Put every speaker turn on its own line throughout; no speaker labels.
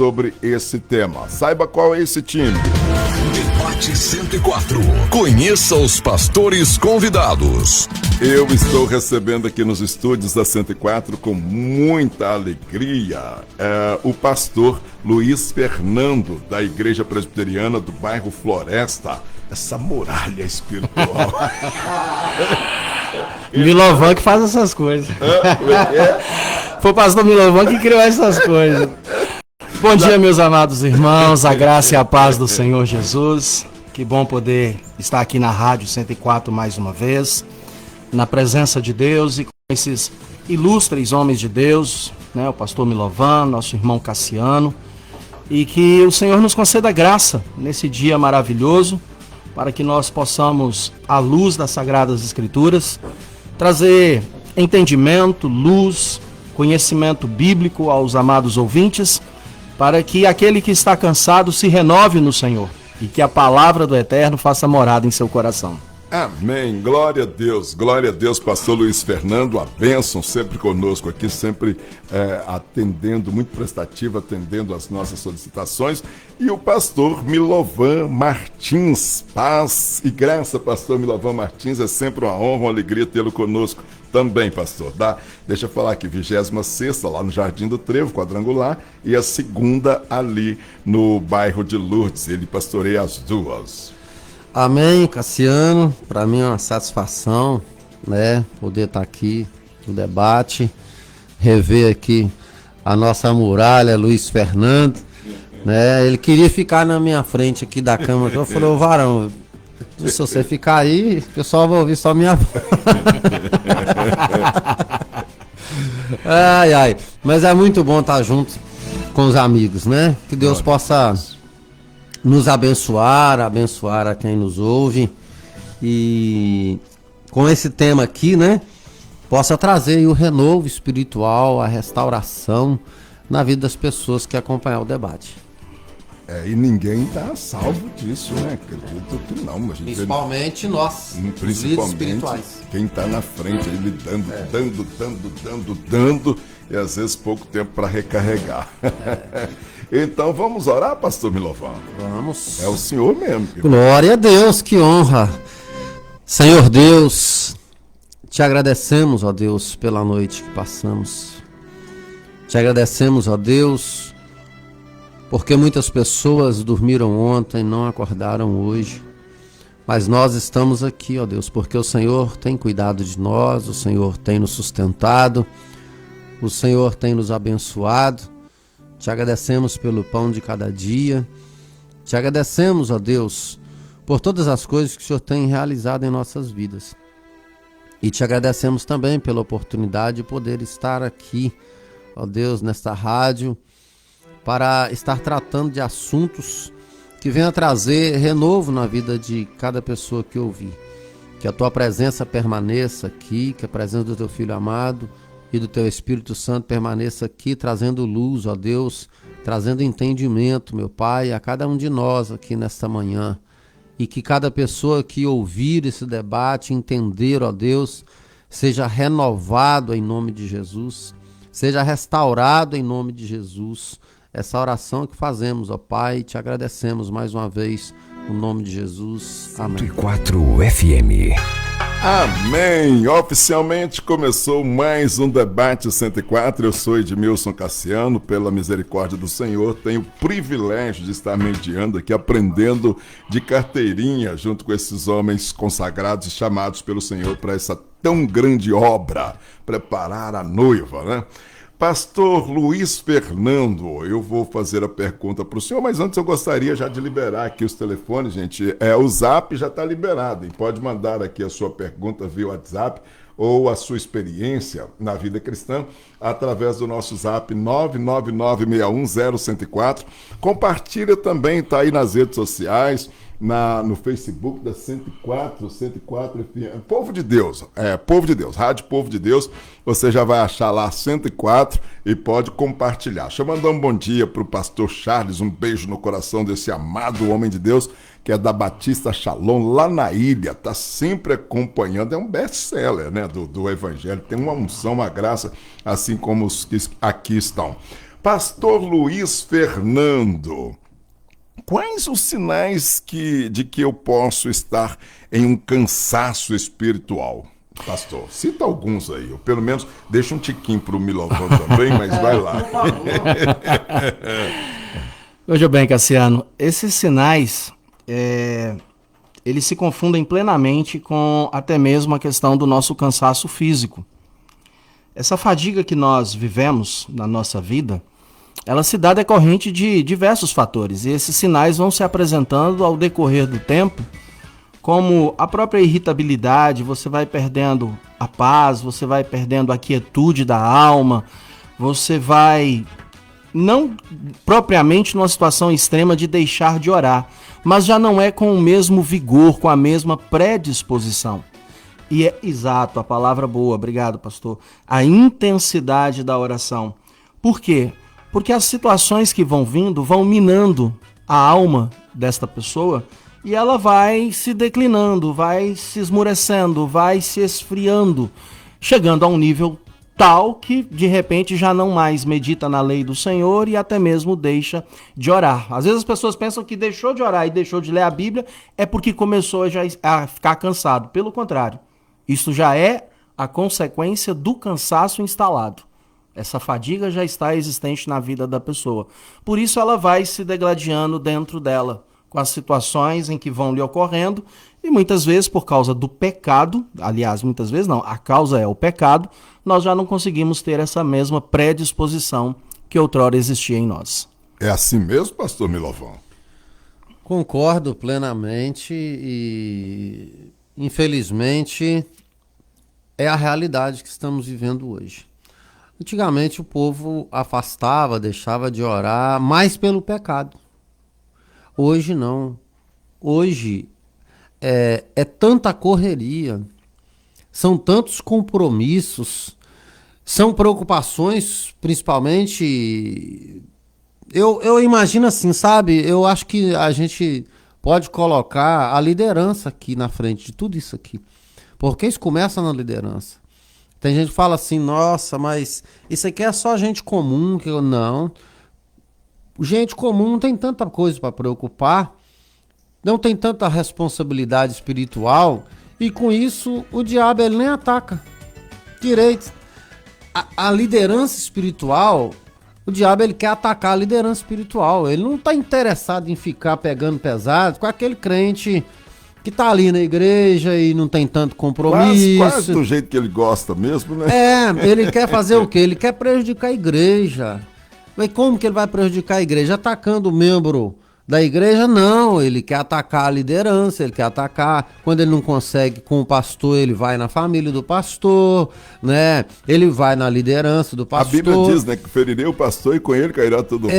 sobre esse tema. Saiba qual é esse time.
Debate 104. Conheça os pastores convidados.
Eu estou recebendo aqui nos estúdios da 104 com muita alegria o pastor Luiz Fernando, da Igreja Presbiteriana do bairro Floresta, essa muralha espiritual.
Milovan que faz essas coisas. Foi o pastor Milovan que criou essas coisas. Bom dia, meus amados irmãos, a graça e a paz do Senhor Jesus. Que bom poder estar aqui na Rádio 104 mais uma vez, na presença de Deus e com esses ilustres homens de Deus, né? O pastor Milovan, nosso irmão Cassiano, e que o Senhor nos conceda graça nesse dia maravilhoso, para que nós possamos, à luz das Sagradas Escrituras, trazer entendimento, luz, conhecimento bíblico aos amados ouvintes, para que aquele que está cansado se renove no Senhor e que a palavra do Eterno faça morada em seu coração.
Amém, glória a Deus, pastor Luiz Fernando, a bênção sempre conosco aqui, sempre atendendo, muito prestativo, atendendo as nossas solicitações, e o pastor Milovan Martins, paz e graça, pastor Milovan Martins, é sempre uma honra, uma alegria tê-lo conosco também, pastor, tá? Deixa eu falar aqui, 26ª lá no Jardim do Trevo, quadrangular, e a segunda ali no bairro de Lourdes, ele pastoreia as duas.
Amém, Cassiano, para mim é uma satisfação, né, poder estar aqui no debate, rever aqui a nossa muralha, Luiz Fernando, né, ele queria ficar na minha frente aqui da câmera, eu falei, ô varão, se você ficar aí, o pessoal vai ouvir só minha voz. Ai, mas é muito bom estar junto com os amigos, né, que Deus possa nos abençoar a quem nos ouve, e com esse tema aqui, né, possa trazer aí o renovo espiritual, a restauração na vida das pessoas que acompanham o debate.
E ninguém está salvo disso, né? Acredito que não. Mas
principalmente nós,
principalmente
espirituais.
Quem está na frente, ele dando, e às vezes pouco tempo para recarregar. Então vamos orar, pastor Milovan?
Vamos.
É o senhor mesmo.
Glória a Deus, que honra. Senhor Deus, te agradecemos, ó Deus, pela noite que passamos. Te agradecemos, ó Deus, porque muitas pessoas dormiram ontem, não acordaram hoje. Mas nós estamos aqui, ó Deus, porque o Senhor tem cuidado de nós, o Senhor tem nos sustentado, o Senhor tem nos abençoado. Te agradecemos pelo pão de cada dia. Te agradecemos, ó Deus, por todas as coisas que o Senhor tem realizado em nossas vidas. E te agradecemos também pela oportunidade de poder estar aqui, ó Deus, nesta rádio, para estar tratando de assuntos que venham trazer renovo na vida de cada pessoa que ouvir. Que a tua presença permaneça aqui, que a presença do teu Filho amado e do teu Espírito Santo permaneça aqui, trazendo luz, ó Deus, trazendo entendimento, meu Pai, a cada um de nós aqui nesta manhã. E que cada pessoa que ouvir esse debate, entender, ó Deus, seja renovado em nome de Jesus, seja restaurado em nome de Jesus. Essa oração que fazemos, ó Pai, te agradecemos mais uma vez, no nome de Jesus. Amém.
104 FM.
Amém! Oficialmente começou mais um Debate 104. Eu sou Edmilson Cassiano, pela misericórdia do Senhor, tenho o privilégio de estar mediando aqui, aprendendo de carteirinha, junto com esses homens consagrados e chamados pelo Senhor para essa tão grande obra, preparar a noiva, né? Pastor Luiz Fernando, eu vou fazer a pergunta para o senhor, mas antes eu gostaria já de liberar aqui os telefones, gente. O Zap já está liberado, e pode mandar aqui a sua pergunta via WhatsApp ou a sua experiência na vida cristã através do nosso Zap 999610104. Compartilha também, está aí nas redes sociais, no Facebook da 104 FM. Povo de Deus, Rádio Povo de Deus, você já vai achar lá 104 e pode compartilhar. Deixa eu mandar um bom dia para o pastor Charles, um beijo no coração desse amado homem de Deus, que é da Batista Shalom, lá na ilha, está sempre acompanhando, é um best-seller, né, do Evangelho, tem uma unção, uma graça, assim como os que aqui estão. Pastor Luiz Fernando, quais os sinais de que eu posso estar em um cansaço espiritual? Pastor, cita alguns aí, ou pelo menos deixa um tiquinho pro Milovan também, mas vai lá.
Veja bem, Cassiano, esses sinais, eles se confundem plenamente com até mesmo a questão do nosso cansaço físico. Essa fadiga que nós vivemos na nossa vida, ela se dá decorrente de diversos fatores, e esses sinais vão se apresentando ao decorrer do tempo, como a própria irritabilidade, você vai perdendo a paz, você vai perdendo a quietude da alma, você vai, não propriamente numa situação extrema de deixar de orar, mas já não é com o mesmo vigor, com a mesma predisposição. E é exato, a palavra boa, obrigado, pastor, a intensidade da oração. Por quê? Porque as situações que vão vindo vão minando a alma desta pessoa e ela vai se declinando, vai se esmurecendo, vai se esfriando, chegando a um nível tal que de repente já não mais medita na lei do Senhor e até mesmo deixa de orar. Às vezes as pessoas pensam que deixou de orar e deixou de ler a Bíblia é porque começou a ficar cansado. Pelo contrário, isso já é a consequência do cansaço instalado. Essa fadiga já está existente na vida da pessoa. Por isso ela vai se degladiando dentro dela, com as situações em que vão lhe ocorrendo, e muitas vezes por causa do pecado, aliás, muitas vezes não, a causa é o pecado, nós já não conseguimos ter essa mesma predisposição que outrora existia em nós.
É assim mesmo, pastor Milovan?
Concordo plenamente e, infelizmente, é a realidade que estamos vivendo hoje. Antigamente o povo afastava, deixava de orar, mais pelo pecado. Hoje não. Hoje é tanta correria, são tantos compromissos, são preocupações, principalmente. Eu imagino assim, sabe? Eu acho que a gente pode colocar a liderança aqui na frente de tudo isso aqui. Porque isso começa na liderança. Tem gente que fala assim, nossa, mas isso aqui é só gente comum. Não. Gente comum não tem tanta coisa para preocupar, não tem tanta responsabilidade espiritual, e com isso o diabo ele nem ataca direito. A liderança espiritual, o diabo ele quer atacar a liderança espiritual, ele não está interessado em ficar pegando pesado com aquele crente que tá ali na igreja e não tem tanto compromisso.
Quase do jeito que ele gosta mesmo, né?
Ele quer fazer o quê? Ele quer prejudicar a igreja. Mas como que ele vai prejudicar a igreja? Atacando o membro da igreja? Não, ele quer atacar a liderança, ele quer atacar. Quando ele não consegue com o pastor, ele vai na família do pastor, né? Ele vai na liderança do pastor.
A Bíblia diz, né, que ferirei o pastor e com ele cairá todo mundo.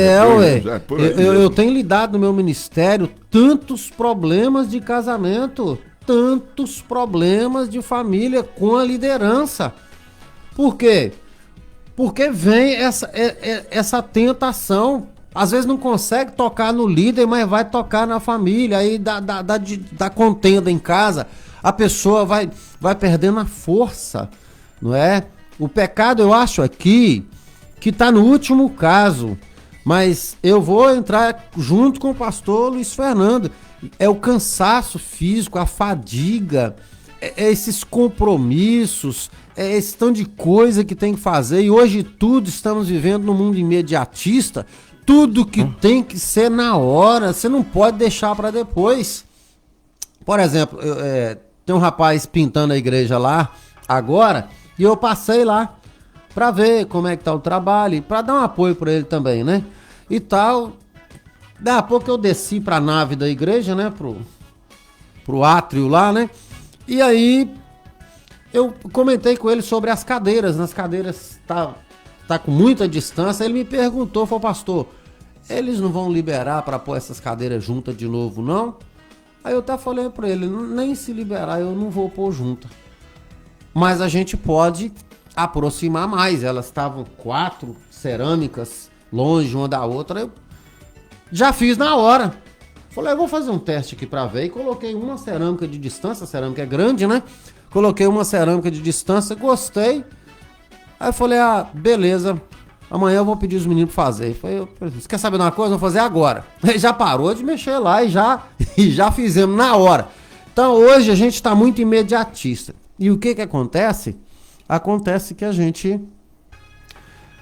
Eu tenho lidado no meu ministério tantos problemas de casamento, tantos problemas de família com a liderança. Por quê? Porque vem essa tentação. Às vezes não consegue tocar no líder, mas vai tocar na família. Aí dá contenda em casa. A pessoa vai perdendo a força, não é? O pecado, eu acho aqui, que está no último caso. Mas eu vou entrar junto com o pastor Luiz Fernando. É o cansaço físico, a fadiga, esses compromissos, esse tanto de coisa que tem que fazer. E hoje tudo estamos vivendo num mundo imediatista. Tudo que tem que ser na hora, você não pode deixar para depois. Por exemplo, tem um rapaz pintando a igreja lá agora, e eu passei lá para ver como é que tá o trabalho, para dar um apoio para ele também, né? E tal. Daí a pouco eu desci para a nave da igreja, né? Pro átrio lá, né? E aí eu comentei com ele sobre as cadeiras. Nas cadeiras tá com muita distância. Ele me perguntou, falou, pastor, eles não vão liberar para pôr essas cadeiras juntas de novo, não? Aí eu até falei para ele, nem se liberar eu não vou pôr junta. Mas a gente pode aproximar mais. Elas estavam 4 cerâmicas longe uma da outra. Eu já fiz na hora. Falei, eu vou fazer um teste aqui para ver. E coloquei uma cerâmica de distância. A cerâmica é grande, né? Coloquei uma cerâmica de distância, gostei. Aí eu falei, beleza. amanhã eu vou pedir os meninos pra fazer. Falei, você quer saber de uma coisa? Vou fazer agora. Ele já parou de mexer lá e já fizemos na hora. Então hoje a gente tá muito imediatista. E o que acontece? Acontece que a gente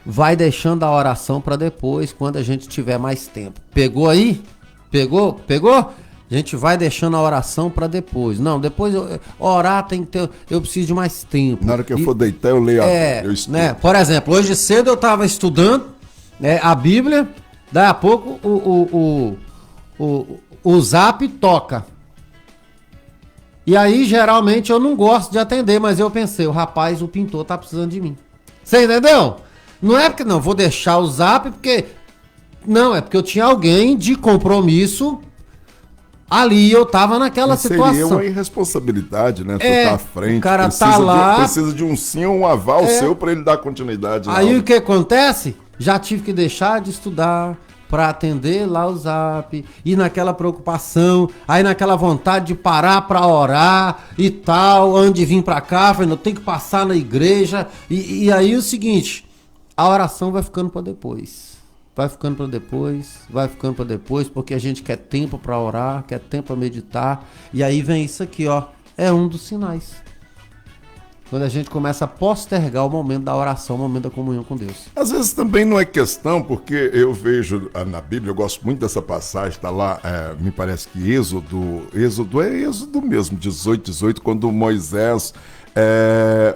vai deixando a oração para depois, quando a gente tiver mais tempo. Pegou aí? Pegou? A gente vai deixando a oração para depois. Não, depois orar tem que ter. Eu preciso de mais tempo.
Na hora que eu for deitar, eu leio
eu estudo. Né? Por exemplo, hoje cedo eu estava estudando a Bíblia, daí a pouco o Zap toca. E aí, geralmente, eu não gosto de atender, mas eu pensei, o pintor tá precisando de mim. Você entendeu? Não é porque não, vou deixar o Zap, porque... Não, é porque eu tinha alguém de compromisso ali, eu tava naquela situação.
Seria uma irresponsabilidade, né? Você tá à frente,
o cara tá lá...
Precisa de um sim ou um aval seu pra ele dar continuidade.
Aí o que acontece? Já tive que deixar de estudar para atender lá o Zap, e naquela preocupação, aí naquela vontade de parar para orar e tal, antes de vir para cá, falei, eu tenho que passar na igreja, e aí o seguinte, a oração vai ficando para depois, porque a gente quer tempo para orar, quer tempo para meditar, e aí vem isso aqui, ó, é um dos sinais. Quando a gente começa a postergar o momento da oração, o momento da comunhão com Deus.
Às vezes também não é questão, porque eu vejo na Bíblia, eu gosto muito dessa passagem, está lá, me parece que Êxodo mesmo, 18, quando Moisés,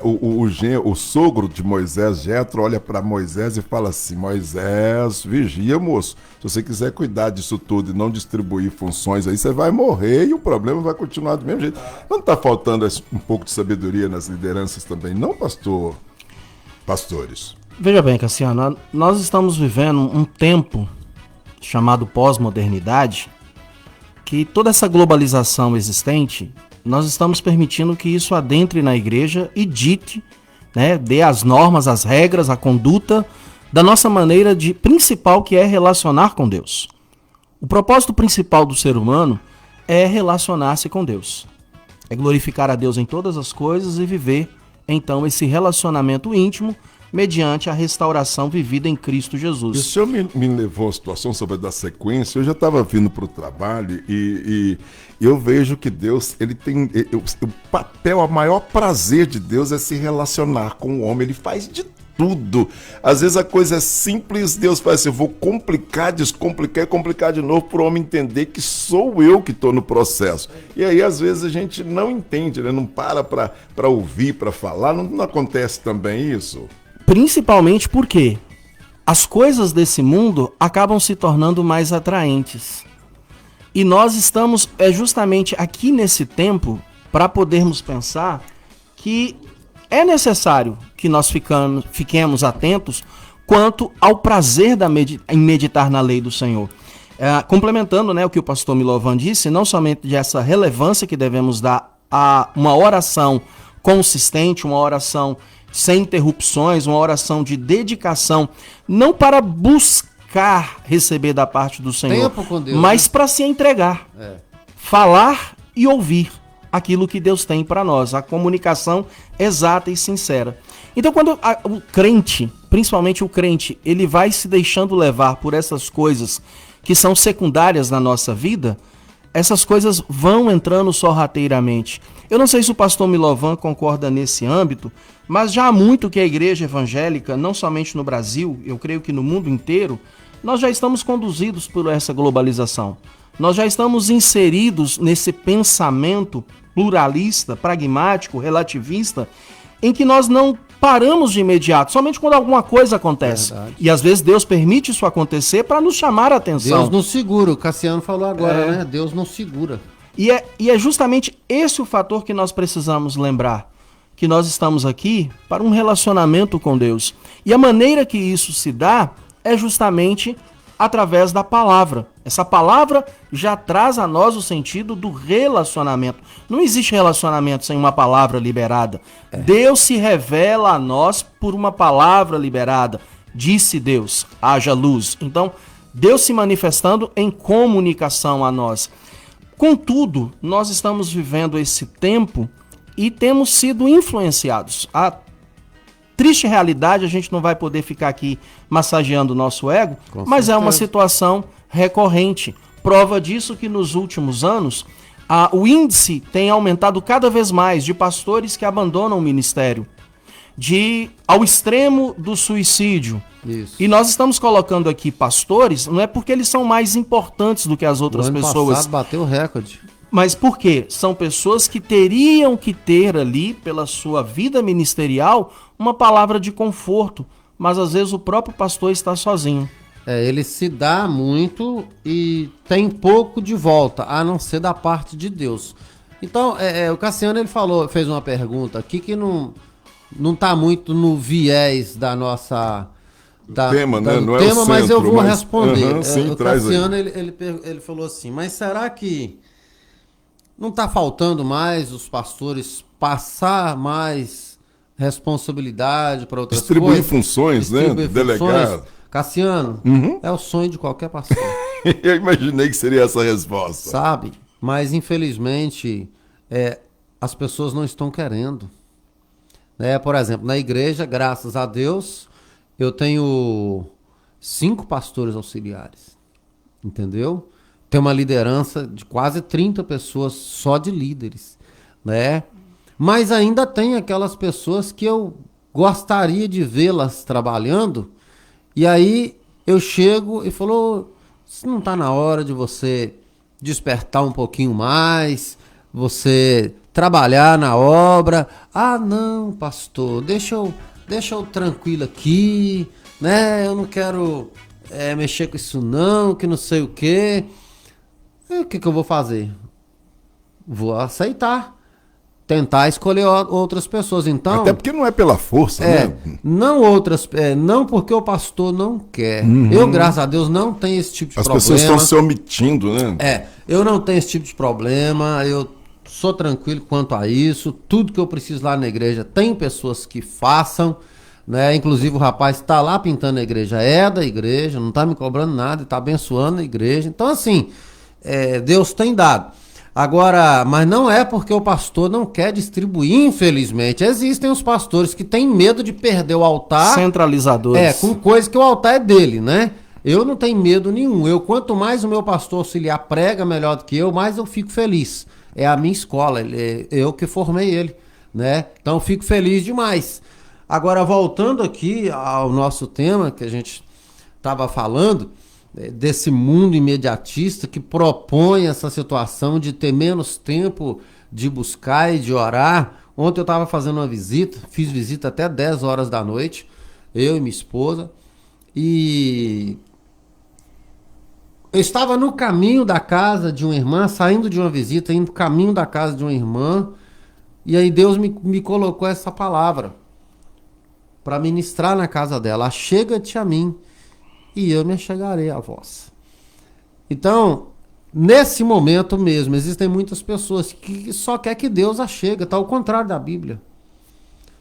o sogro de Moisés, Jetro, olha para Moisés e fala assim, Moisés, vigia, moço, se você quiser cuidar disso tudo e não distribuir funções aí, você vai morrer e o problema vai continuar do mesmo jeito. Não está faltando um pouco de sabedoria nas lideranças também, não, pastores?
Veja bem, Cassiano, nós estamos vivendo um tempo chamado pós-modernidade, que toda essa globalização existente, nós estamos permitindo que isso adentre na igreja e dite, né, dê as normas, as regras, a conduta da nossa maneira principal, que é relacionar com Deus. O propósito principal do ser humano é relacionar-se com Deus. É glorificar a Deus em todas as coisas e viver, então, esse relacionamento íntimo mediante a restauração vivida em Cristo Jesus.
E o senhor me levou a uma situação sobre a sequência, eu já estava vindo para o trabalho e eu vejo que Deus, ele tem, o papel, o maior prazer de Deus é se relacionar com o homem, ele faz de tudo. Às vezes a coisa é simples, Deus faz assim, eu vou complicar, descomplicar e complicar de novo para o homem entender que sou eu que estou no processo. E aí às vezes a gente não entende, né? Não para ouvir, para falar, não acontece também isso?
Principalmente porque as coisas desse mundo acabam se tornando mais atraentes. E nós estamos justamente aqui nesse tempo para podermos pensar que é necessário que nós fiquemos atentos quanto ao prazer em meditar na lei do Senhor. Complementando, né, o que o pastor Milovan disse, não somente dessa relevância que devemos dar a uma oração consistente, uma oração sem interrupções, uma oração de dedicação, não para buscar receber da parte do Senhor, Deus, mas para se entregar, falar e ouvir aquilo que Deus tem para nós, a comunicação exata e sincera. Então, quando o crente, principalmente o crente, ele vai se deixando levar por essas coisas que são secundárias na nossa vida, essas coisas vão entrando sorrateiramente. Eu não sei se o pastor Milovan concorda nesse âmbito, mas já há muito que a igreja evangélica, não somente no Brasil, eu creio que no mundo inteiro, nós já estamos conduzidos por essa globalização. Nós já estamos inseridos nesse pensamento pluralista, pragmático, relativista, em que nós não paramos de imediato, somente quando alguma coisa acontece. Verdade. E às vezes Deus permite isso acontecer para nos chamar a atenção.
Deus não segura, o Cassiano falou agora, né? Deus não segura.
E é justamente esse o fator que nós precisamos lembrar, que nós estamos aqui para um relacionamento com Deus. E a maneira que isso se dá é justamente através da palavra. Essa palavra já traz a nós o sentido do relacionamento. Não existe relacionamento sem uma palavra liberada. Deus se revela a nós por uma palavra liberada. Disse Deus, haja luz. Então, Deus se manifestando em comunicação a nós. Contudo, nós estamos vivendo esse tempo e temos sido influenciados. triste realidade, a gente não vai poder ficar aqui massageando o nosso ego, mas é uma situação recorrente. Prova disso que nos últimos anos, o índice tem aumentado cada vez mais de pastores que abandonam o ministério, ao extremo do suicídio.
Isso.
E nós estamos colocando aqui pastores, não é porque eles são mais importantes do que as outras pessoas.
O ano passado bateu o recorde.
Mas por quê? São pessoas que teriam que ter ali, pela sua vida ministerial, uma palavra de conforto. Mas às vezes o próprio pastor está sozinho.
Ele se dá muito e tem pouco de volta, a não ser da parte de Deus. Então, o Cassiano ele fez uma pergunta aqui que não está muito no viés da nossa...
tema, né?
Do
não
tema,
é o centro,
mas eu vou responder.
Sim,
o Cassiano ele falou assim, mas será que não está faltando mais os pastores passar mais responsabilidade para outras
distribuir
coisas?
Funções, né? Delegar.
Cassiano, é o sonho de qualquer pastor.
Eu imaginei que seria essa a resposta.
Sabe? Mas infelizmente as pessoas não estão querendo. Por exemplo, na igreja, graças a Deus, eu tenho 5 pastores auxiliares. Entendeu? Tem uma liderança de quase 30 pessoas só de líderes, né? Mas ainda tem aquelas pessoas que eu gostaria de vê-las trabalhando, e aí eu chego e falo, se não está na hora de você despertar um pouquinho mais, você trabalhar na obra. Ah, não, pastor, deixa eu tranquilo aqui, né? Eu não quero mexer com isso não, que não sei o quê. O que eu vou fazer? Vou aceitar. Tentar escolher outras pessoas. Então,
até porque não é pela força, né?
Não porque o pastor não quer. Eu, graças a Deus, não tenho esse tipo de problema.
As pessoas estão se omitindo, né?
Eu não tenho esse tipo de problema. Eu sou tranquilo quanto a isso. Tudo que eu preciso lá na igreja, tem pessoas que façam, né? Inclusive o rapaz está lá pintando a igreja, é da igreja, não está me cobrando nada, está abençoando a igreja. Então, assim, Deus tem dado. Agora, mas não é porque o pastor não quer distribuir, infelizmente. Existem os pastores que têm medo de perder o altar.
Centralizadores.
Com coisa que o altar é dele, né? Eu não tenho medo nenhum. Quanto mais o meu pastor auxiliar prega melhor do que eu, mais eu fico feliz. É a minha escola, eu que formei ele, né? Então eu fico feliz demais. Agora, voltando aqui ao nosso tema que a gente estava falando, desse mundo imediatista que propõe essa situação de ter menos tempo de buscar e de orar. Ontem eu estava fazendo uma visita, fiz visita até 10 horas da noite, eu e minha esposa, e eu estava no caminho da casa de uma irmã, saindo de uma visita, indo no caminho da casa de uma irmã, e aí Deus me colocou essa palavra para ministrar na casa dela: chega-te a mim, e eu me achegarei a vós. Então, nesse momento mesmo, existem muitas pessoas que só quer que Deus a chega, tá ao contrário da Bíblia.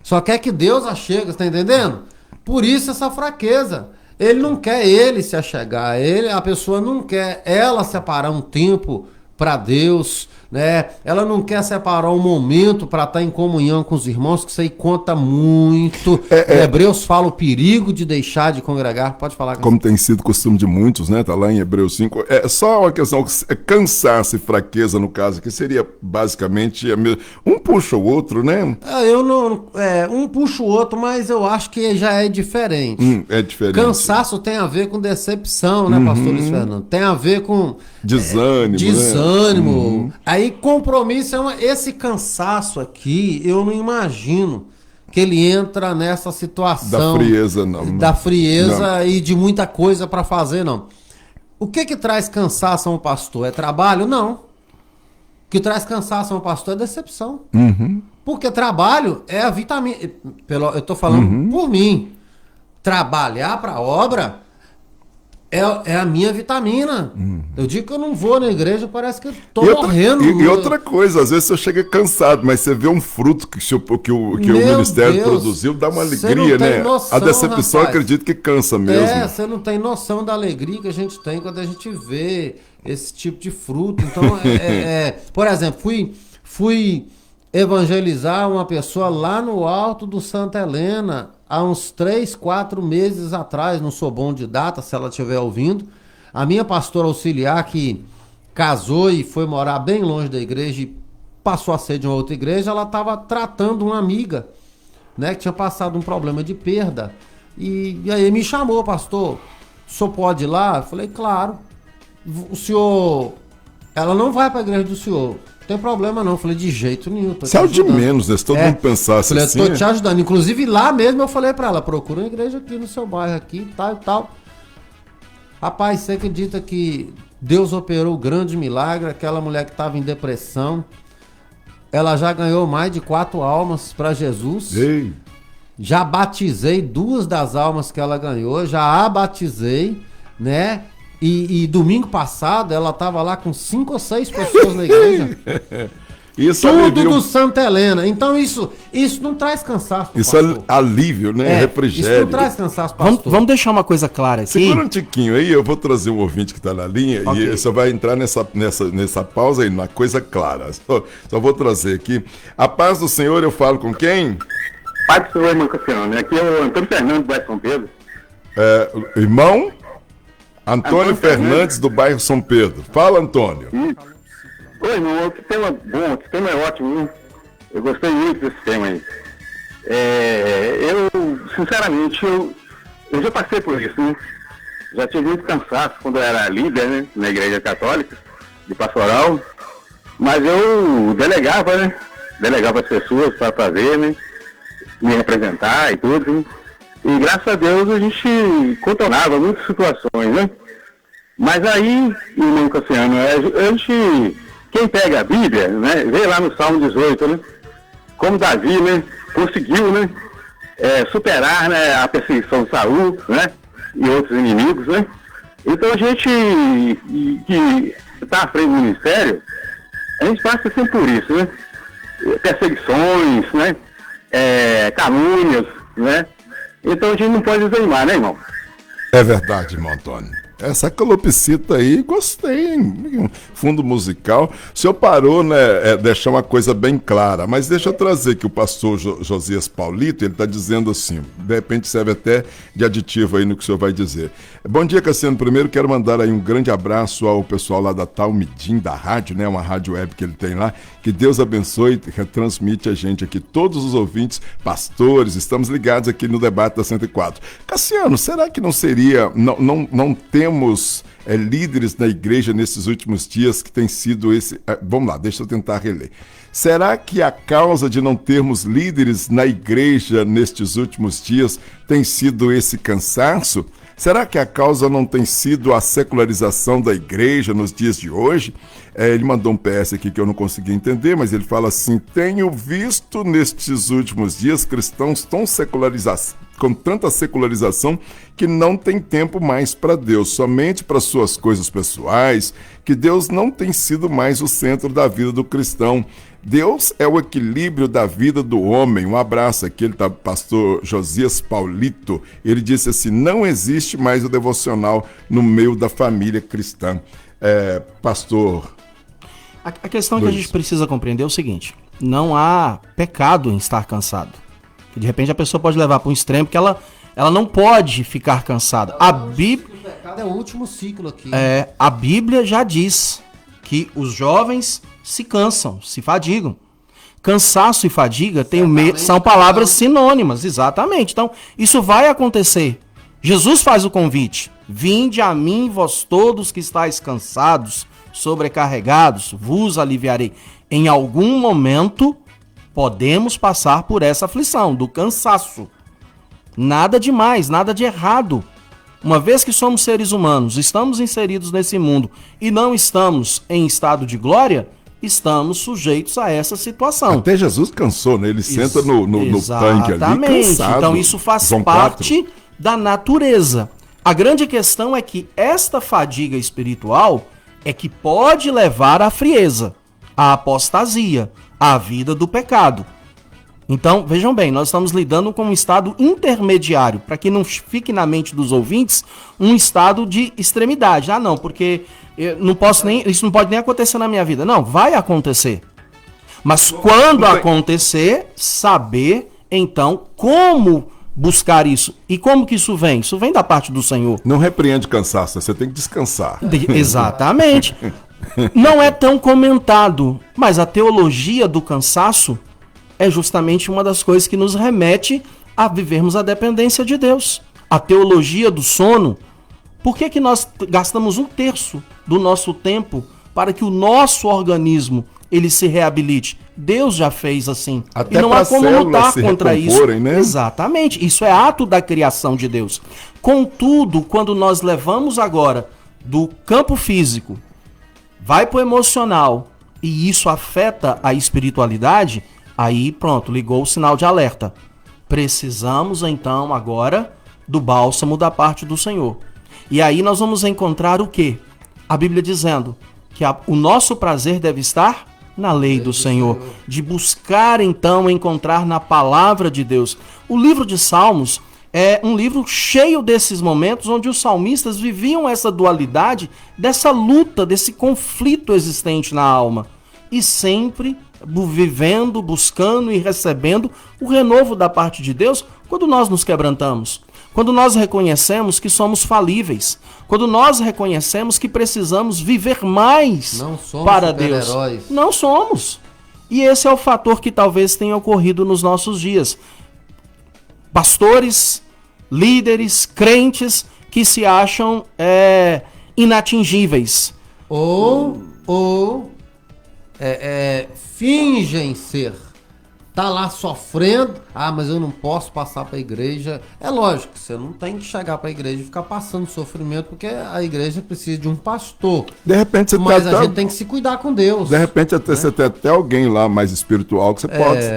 Só quer que Deus a chega, tá entendendo? Por isso essa fraqueza. Ele não quer ele se achegar, a pessoa não quer ela separar um tempo para Deus, né? Ela não quer separar um momento para estar em comunhão com os irmãos, que isso aí conta muito. Hebreus fala o perigo de deixar de congregar. Pode falar.
Como tem sido costume de muitos, né? Tá lá em Hebreus 5. É só uma questão, cansaço e fraqueza no caso, que seria basicamente um puxa o outro, né?
Um puxa o outro, mas eu acho que já é diferente.
É diferente.
Cansaço tem a ver com decepção, né, pastor Luiz Fernando? Tem a ver com
desânimo.
Né? Aí compromisso esse cansaço aqui, eu não imagino que ele entra nessa situação
da frieza, não.
Da frieza não. E de muita coisa para fazer, não. O que traz cansaço a um pastor? É trabalho? Não. O que traz cansaço a um pastor é decepção. Porque trabalho é a vitamina. Eu tô falando por mim. Trabalhar para a obra é a minha vitamina. Eu digo que eu não vou na igreja, parece que eu tô morrendo.
E outra coisa, às vezes você chega cansado, mas você vê um fruto que o ministério produziu, dá uma alegria, né?
Noção,
a decepção,
rapaz,
acredito que cansa mesmo.
Você não tem noção da alegria que a gente tem quando a gente vê esse tipo de fruto. Então, por exemplo, fui evangelizar uma pessoa lá no alto do Santa Helena, há uns 3, 4 meses atrás, não sou bom de data, se ela estiver ouvindo. A minha pastora auxiliar, que casou e foi morar bem longe da igreja e passou a ser de uma outra igreja, ela estava tratando uma amiga, né, que tinha passado um problema de perda. E aí me chamou: pastor, o senhor pode ir lá? Eu falei: claro. O senhor... Ela não vai para a igreja do senhor. Não tem problema não. Eu falei: de jeito nenhum.
Isso é o de menos, né? Se todo mundo pensasse
falei,
assim...
Eu tô te ajudando. Inclusive lá mesmo eu falei para ela: procura uma igreja aqui no seu bairro aqui, tal e tal. Rapaz, você acredita que Deus operou um grande milagre? Aquela mulher que estava em depressão, ela já ganhou mais de 4 almas para Jesus.
Ei.
Já batizei 2 das almas que ela ganhou, já a batizei, né? E domingo passado ela estava lá com 5 ou 6 pessoas na igreja.
Isso
Tudo
alivio...
do Santa Helena. Então isso não traz cansaço,
isso é alívio, né? Refrigério.
Isso não traz cansaço, pastor.
Vamos deixar uma coisa clara aqui.
Segura um tiquinho aí, eu vou trazer um ouvinte que está na linha, okay, e você vai entrar nessa pausa aí, numa coisa clara. Só vou trazer aqui. A paz do Senhor, eu falo com quem?
Pai do Senhor, irmão Cassiano. Aqui é o Antônio Fernandes, do bairro São Pedro.
Irmão? Antônio Fernandes, do bairro São Pedro. Fala, Antônio.
Oi, irmão, o sistema bom, o sistema é ótimo, viu? Eu gostei muito desse sistema aí. Sinceramente, eu já passei por isso, né? Já tive muito cansaço quando eu era líder, né? Na igreja católica, de pastoral. Mas eu delegava, né? Delegava as pessoas para fazer, né? Me representar e tudo, né? E graças a Deus a gente contornava muitas situações, né? Mas aí, irmão Cassiano, quem pega a Bíblia, né, vê lá no Salmo 18, né, como Davi, né, conseguiu, né, superar, né, a perseguição de Saul, né, e outros inimigos, né. Então a gente que está à frente do ministério, a gente passa sempre por isso, né, perseguições, né, calúnias, né. Então a gente não pode desanimar, né, irmão?
É verdade, irmão Antônio. Essa calopsita aí, gostei, hein? Fundo musical. O senhor parou, né, deixar uma coisa bem clara, mas deixa eu trazer que o pastor Josias Paulito, ele está dizendo assim, de repente serve até de aditivo aí no que o senhor vai dizer. Bom dia, Cassiano. Primeiro quero mandar aí um grande abraço ao pessoal lá da Talmidim, da rádio, né, uma rádio web que ele tem lá. Que Deus abençoe e retransmite a gente aqui, todos os ouvintes, pastores, estamos ligados aqui no debate da 104. Cassiano, será que não seria, não temos líderes na igreja nesses últimos dias que tem sido esse... vamos lá, deixa eu tentar reler. Será que a causa de não termos líderes na igreja nestes últimos dias tem sido esse cansaço? Será que a causa não tem sido a secularização da igreja nos dias de hoje? Ele mandou um PS aqui que eu não consegui entender, mas ele fala assim: tenho visto nestes últimos dias cristãos tão secularizados, com tanta secularização, que não tem tempo mais para Deus, somente para suas coisas pessoais, que Deus não tem sido mais o centro da vida do cristão. Deus é o equilíbrio da vida do homem. Um abraço aqui, ele tá, pastor Josias Paulito. Ele disse assim: não existe mais o devocional no meio da família cristã. Pastor...
A questão que a gente precisa compreender é o seguinte: não há pecado em estar cansado. De repente a pessoa pode levar para um extremo que ela não pode ficar cansada. A Bíblia... O pecado é o último ciclo aqui. A Bíblia já diz que os jovens se cansam, se fadigam. Cansaço e fadiga são palavras sinônimas, exatamente. Então, isso vai acontecer. Jesus faz o convite: vinde a mim, vós todos que estáis cansados, sobrecarregados, vos aliviarei. Em algum momento, podemos passar por essa aflição, do cansaço. Nada de mais, nada de errado. Uma vez que somos seres humanos, estamos inseridos nesse mundo e não estamos em estado de glória, estamos sujeitos a essa situação.
Até Jesus cansou, né? Ele senta no tanque ali cansado.
Então isso faz parte da natureza. A grande questão é que esta fadiga espiritual é que pode levar à frieza, à apostasia, à vida do pecado. Então, vejam bem, nós estamos lidando com um estado intermediário, para que não fique na mente dos ouvintes um estado de extremidade. Não, porque eu não posso isso não pode nem acontecer na minha vida. Não, vai acontecer. Mas quando acontecer, saber, então, como buscar isso. E como que isso vem? Isso vem da parte do Senhor.
Não repreende cansaço, você tem que descansar.
Exatamente. Não é tão comentado, mas a teologia do cansaço é justamente uma das coisas que nos remete a vivermos a dependência de Deus. A teologia do sono. Por que nós gastamos 1/3 do nosso tempo para que o nosso organismo ele se reabilite? Deus já fez assim.
Até
e não há como lutar contra isso.
Né?
Exatamente. Isso é ato da criação de Deus. Contudo, quando nós levamos agora do campo físico, vai para o emocional, e isso afeta a espiritualidade, aí pronto, ligou o sinal de alerta. Precisamos então agora do bálsamo da parte do Senhor. E aí nós vamos encontrar o quê? A Bíblia dizendo que o nosso prazer deve estar na lei do Senhor, de buscar então encontrar na palavra de Deus. O livro de Salmos é um livro cheio desses momentos onde os salmistas viviam essa dualidade, dessa luta, desse conflito existente na alma, e sempre vivendo, buscando e recebendo o renovo da parte de Deus quando nós nos quebrantamos. Quando nós reconhecemos que somos falíveis, quando nós reconhecemos que precisamos viver mais para Deus. Não somos. E esse é o fator que talvez tenha ocorrido nos nossos dias. Pastores, líderes, crentes que se acham inatingíveis.
Ou fingem ser. Tá lá sofrendo, mas eu não posso passar para a igreja. É lógico, você não tem que chegar para a igreja e ficar passando sofrimento, porque a igreja precisa de um pastor.
De repente você
Mas a gente tem que se cuidar com Deus.
De repente você tem até alguém lá mais espiritual que você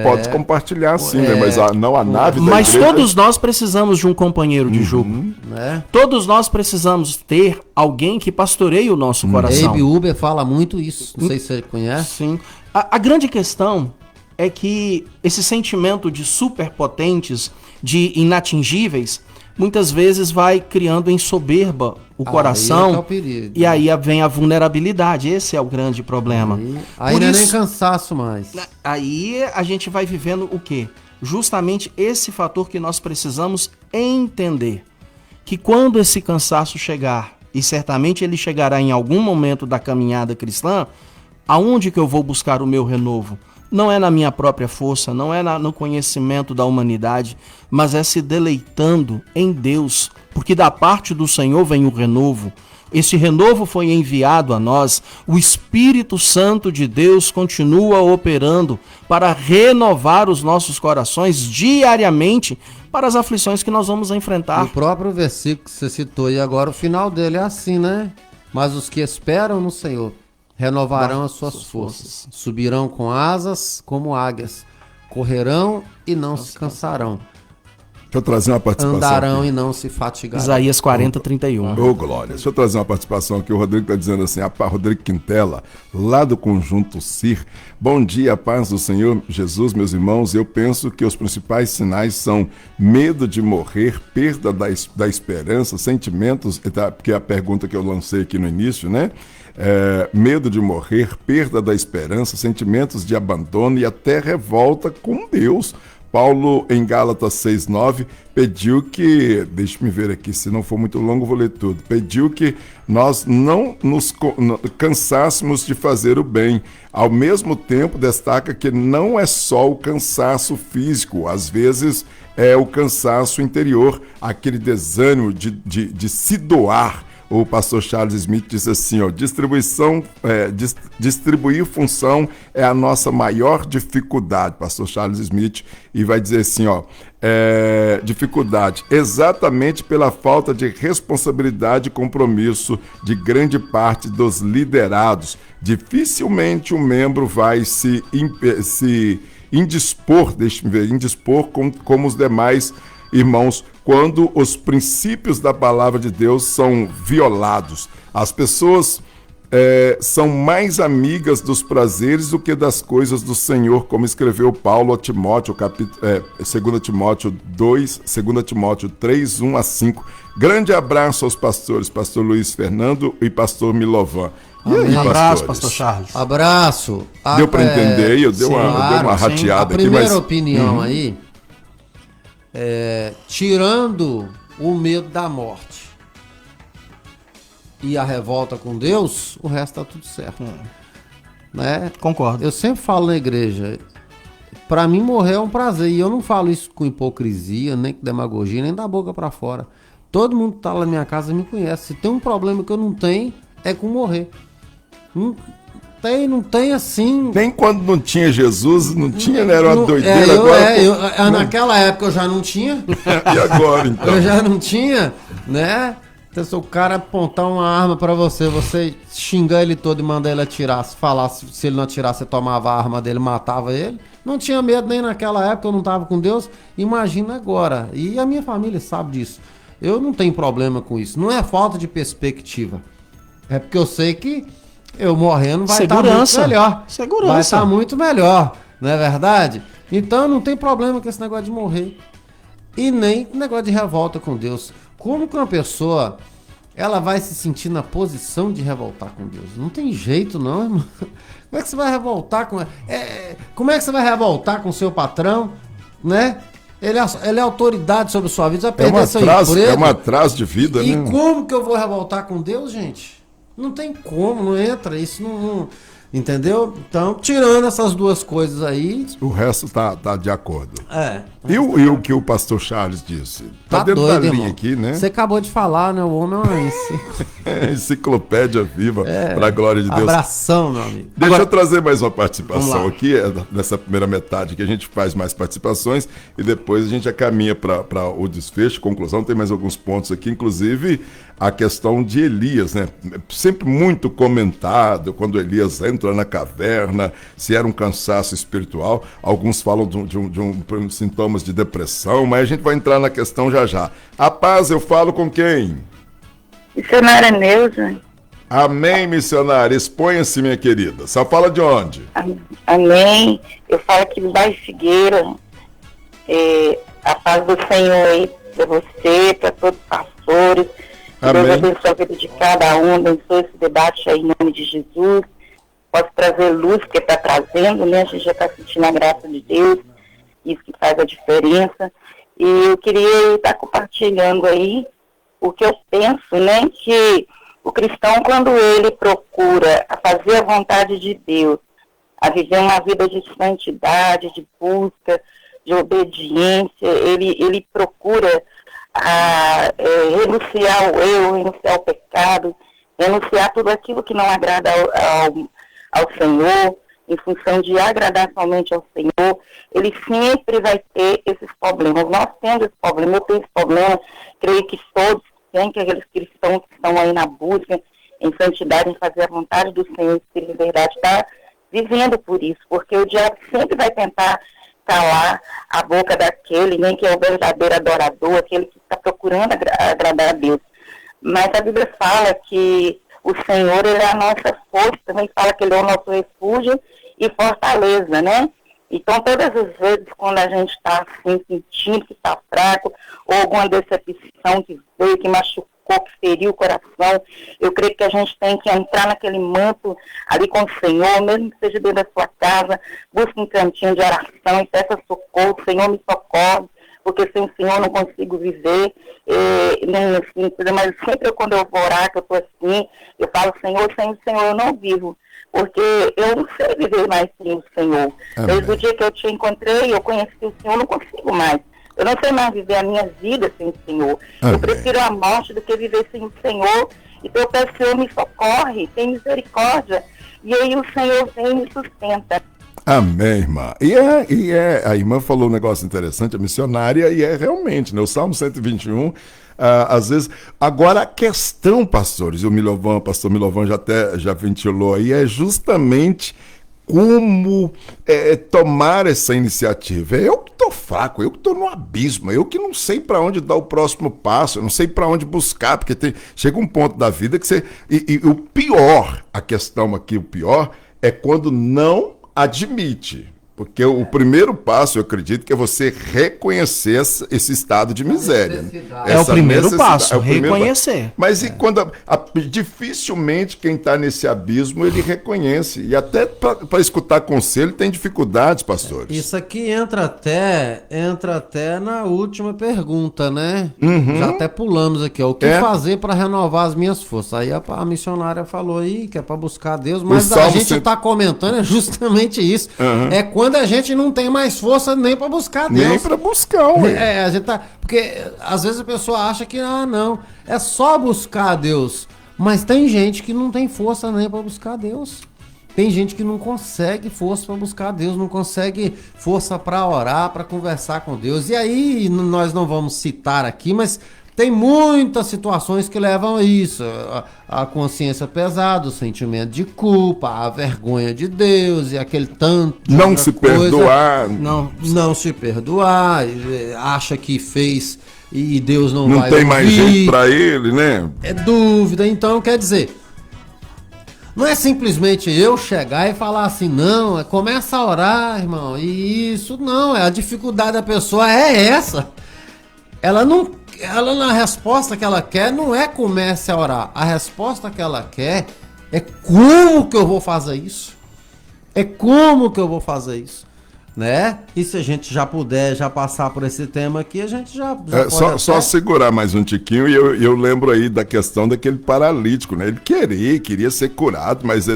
pode compartilhar assim, né? Mas não a nave da
Mas
igreja.
Todos nós precisamos de um companheiro de jugo.
Né?
Todos nós precisamos ter alguém que pastoreie o nosso coração.
Abe Uber fala muito isso, não sei se você conhece.
Sim. A grande questão é que esse sentimento de superpotentes, de inatingíveis, muitas vezes vai criando em soberba o coração.
Aí é o perigo.
E aí vem a vulnerabilidade. Esse é o grande problema.
Aí não é nem cansaço mais.
Aí a gente vai vivendo o quê? Justamente esse fator que nós precisamos entender. Que quando esse cansaço chegar, e certamente ele chegará em algum momento da caminhada cristã, aonde que eu vou buscar o meu renovo? Não é na minha própria força, não é no conhecimento da humanidade, mas é se deleitando em Deus, porque da parte do Senhor vem o renovo. Esse renovo foi enviado a nós, o Espírito Santo de Deus continua operando para renovar os nossos corações diariamente para as aflições que nós vamos enfrentar.
O próprio versículo que você citou e agora o final dele é assim, né? Mas os que esperam no Senhor renovarão as suas forças, subirão com asas como águias, correrão e não se cansarão.
Deixa eu trazer uma participação.
Andarão
aqui.
E não se fatigarão.
Isaías 40, 31.
Ô, glória. Deixa eu trazer uma participação aqui. O Rodrigo está dizendo assim, Rodrigo Quintela, lá do Conjunto CIR. Bom dia, paz do Senhor Jesus, meus irmãos. Eu penso que os principais sinais são medo de morrer, perda da esperança, sentimentos, porque é a pergunta que eu lancei aqui no início, né? Medo de morrer, perda da esperança, sentimentos de abandono e até revolta com Deus. Paulo, em Gálatas 6,9, pediu que, deixa-me ver aqui, se não for muito longo, vou ler tudo, pediu que nós não nos cansássemos de fazer o bem. Ao mesmo tempo, destaca que não é só o cansaço físico, às vezes é o cansaço interior, aquele desânimo de se doar. O pastor Charles Smith diz assim, distribuir função é a nossa maior dificuldade, pastor Charles Smith, e vai dizer assim, dificuldade, exatamente pela falta de responsabilidade e compromisso de grande parte dos liderados. Dificilmente um membro vai se indispor como os demais irmãos, quando os princípios da palavra de Deus são violados. As pessoas são mais amigas dos prazeres do que das coisas do Senhor, como escreveu Paulo a Timóteo, 2 Timóteo 2, 2 Timóteo 3, 1 a 5. Grande abraço aos pastores, pastor Luiz Fernando e pastor Milovan. E aí,
Um abraço,
pastores?
pastor Charles.
Abraço.
Deu para entender aí? Eu dei uma
sim.
rateada
A
aqui,
primeira
mas...
opinião aí, tirando o medo da morte e a revolta com Deus, o resto tá tudo certo. Né?
Concordo.
Eu sempre falo na igreja, pra mim morrer é um prazer, e eu não falo isso com hipocrisia, nem com demagogia, nem da boca pra fora. Todo mundo que tá lá na minha casa me conhece. Se tem um problema que eu não tenho, é com morrer. Não tem assim.
Nem quando não tinha Jesus, não tinha, né? Era uma doideira.
Naquela época eu já não tinha.
E agora, então?
Eu já não tinha, né? Então, se o cara apontar uma arma pra você xingar ele todo e mandar ele atirar, se ele não atirasse, você tomava a arma dele, matava ele. Não tinha medo nem naquela época, eu não tava com Deus. Imagina agora. E a minha família sabe disso. Eu não tenho problema com isso. Não é falta de perspectiva. É porque eu sei que eu morrendo vai estar muito melhor.
Segurança.
Vai estar muito melhor, não é verdade? Então não tem problema com esse negócio de morrer. E nem negócio de revolta com Deus. Como que uma pessoa, ela vai se sentir na posição de revoltar com Deus? Não tem jeito não, irmão. Como é que você vai revoltar com... como é que você vai revoltar com o seu patrão, né? Ele é autoridade sobre a sua vida, você vai perder seu emprego.
É um atraso de vida,
e
né?
E como que eu vou revoltar com Deus, gente? Não tem como, não entra, isso não entendeu? Então, tirando essas duas coisas aí...
O resto tá de acordo.
E
o que o pastor Charles disse? Tá dentro
doido,
da linha
irmão.
aqui, né?
Você acabou de falar, né? O homem é
Enciclopédia viva, para a glória de Deus.
Abração, meu amigo.
Deixa eu trazer mais uma participação aqui, nessa primeira metade, que a gente faz mais participações e depois a gente já caminha para o desfecho, conclusão. Tem mais alguns pontos aqui, inclusive a questão de Elias, né? Sempre muito comentado quando Elias entra na caverna, se era um cansaço espiritual. Alguns falam de um sintomas de depressão, mas a gente vai entrar na questão já. A paz, eu falo com quem?
Missionária Neuza.
Amém, missionária. Exponha-se, minha querida. Só fala de onde?
Amém. Eu falo aqui do Bairro Figueira. A paz do Senhor aí para você, para todos os pastores. Que Deus abençoe a vida de cada um, abençoe esse debate aí em nome de Jesus. Posso trazer luz, que está trazendo, né? A gente já está sentindo a graça de Deus, isso que faz a diferença. E eu queria estar compartilhando aí o que eu penso, né? Que o cristão, quando ele procura a fazer a vontade de Deus, a viver uma vida de santidade, de busca, de obediência, ele procura renunciar ao erro, renunciar ao pecado, renunciar tudo aquilo que não agrada ao Senhor, em função de agradar somente ao Senhor, ele sempre vai ter esses problemas. Nós temos esse problema, eu tenho esse problema, creio que todos têm, que aqueles cristãos que estão aí na busca, em santidade, em fazer a vontade do Senhor, que de verdade está vivendo por isso, porque o diabo sempre vai tentar calar a boca daquele, nem que é o verdadeiro adorador, aquele que está procurando agradar a Deus. Mas a Bíblia fala que o Senhor, ele é a nossa força, também fala que ele é o nosso refúgio e fortaleza, né? Então, todas as vezes, quando a gente está assim, sentindo que está fraco, ou alguma decepção que veio, que machucou, que feriu o coração, eu creio que a gente tem que entrar naquele manto ali com o Senhor, mesmo que seja dentro da sua casa, busque um cantinho de oração e peça socorro, Senhor me socorre, porque sem o Senhor eu não consigo viver, nem assim, mas sempre quando eu vou orar, que eu estou assim, eu falo, Senhor, sem o Senhor eu não vivo, porque eu não sei viver mais sem o Senhor. Amém. Desde o dia que eu te encontrei, eu conheci o Senhor, eu não consigo mais. Eu não sei mais viver a minha vida sem o Senhor. Amém. Eu prefiro a morte do que viver sem o Senhor. Então eu peço, Senhor, me socorre, tem misericórdia. E aí o Senhor vem e me sustenta.
Amém, irmã. A irmã falou um negócio interessante, a missionária, e é realmente, né? O Salmo 121, às vezes... Agora, a questão, pastores, o pastor Milovan já ventilou aí, é justamente como tomar essa iniciativa. Eu que estou fraco, eu que estou no abismo, eu que não sei para onde dar o próximo passo, eu não sei para onde buscar, porque chega um ponto da vida que você... E o pior, a questão aqui, o pior, é quando não admite. Porque o primeiro passo, eu acredito, que é você reconhecer esse estado de miséria.
É o primeiro passo, reconhecer.
Mas e quando dificilmente quem está nesse abismo, ele reconhece. E até para escutar conselho tem dificuldades, pastores.
Isso aqui entra até na última pergunta, né? Já até pulamos aqui, ó. O que fazer para renovar as minhas forças? Aí a missionária falou aí que é para buscar Deus, mas a gente está comentando é justamente isso. É quando a gente não tem mais força nem para buscar Deus.
Nem para buscar, ué.
A gente tá... Porque às vezes a pessoa acha que, não, é só buscar Deus. Mas tem gente que não tem força nem para buscar Deus. Tem gente que não consegue força para buscar Deus, não consegue força para orar, para conversar com Deus. E aí, nós não vamos citar aqui, mas... Tem muitas situações que levam a isso, a consciência pesada, o sentimento de culpa, a vergonha de Deus e aquele tanto de
não se perdoar.
Não se perdoar, acha que fez e Deus não vai
tem
ouvir.
Mais jeito para ele, né?
É dúvida, então quer dizer, não é simplesmente eu chegar e falar assim, não, começa a orar, irmão, e isso não, a dificuldade da pessoa é essa. Ela, na resposta que ela quer, não é comece a orar. A resposta que ela quer é como que eu vou fazer isso? É como que eu vou fazer isso? Né? E se a gente já puder já passar por esse tema aqui, a gente já pode
só segurar mais um tiquinho. E eu lembro aí da questão daquele paralítico, né? Ele queria ser curado, mas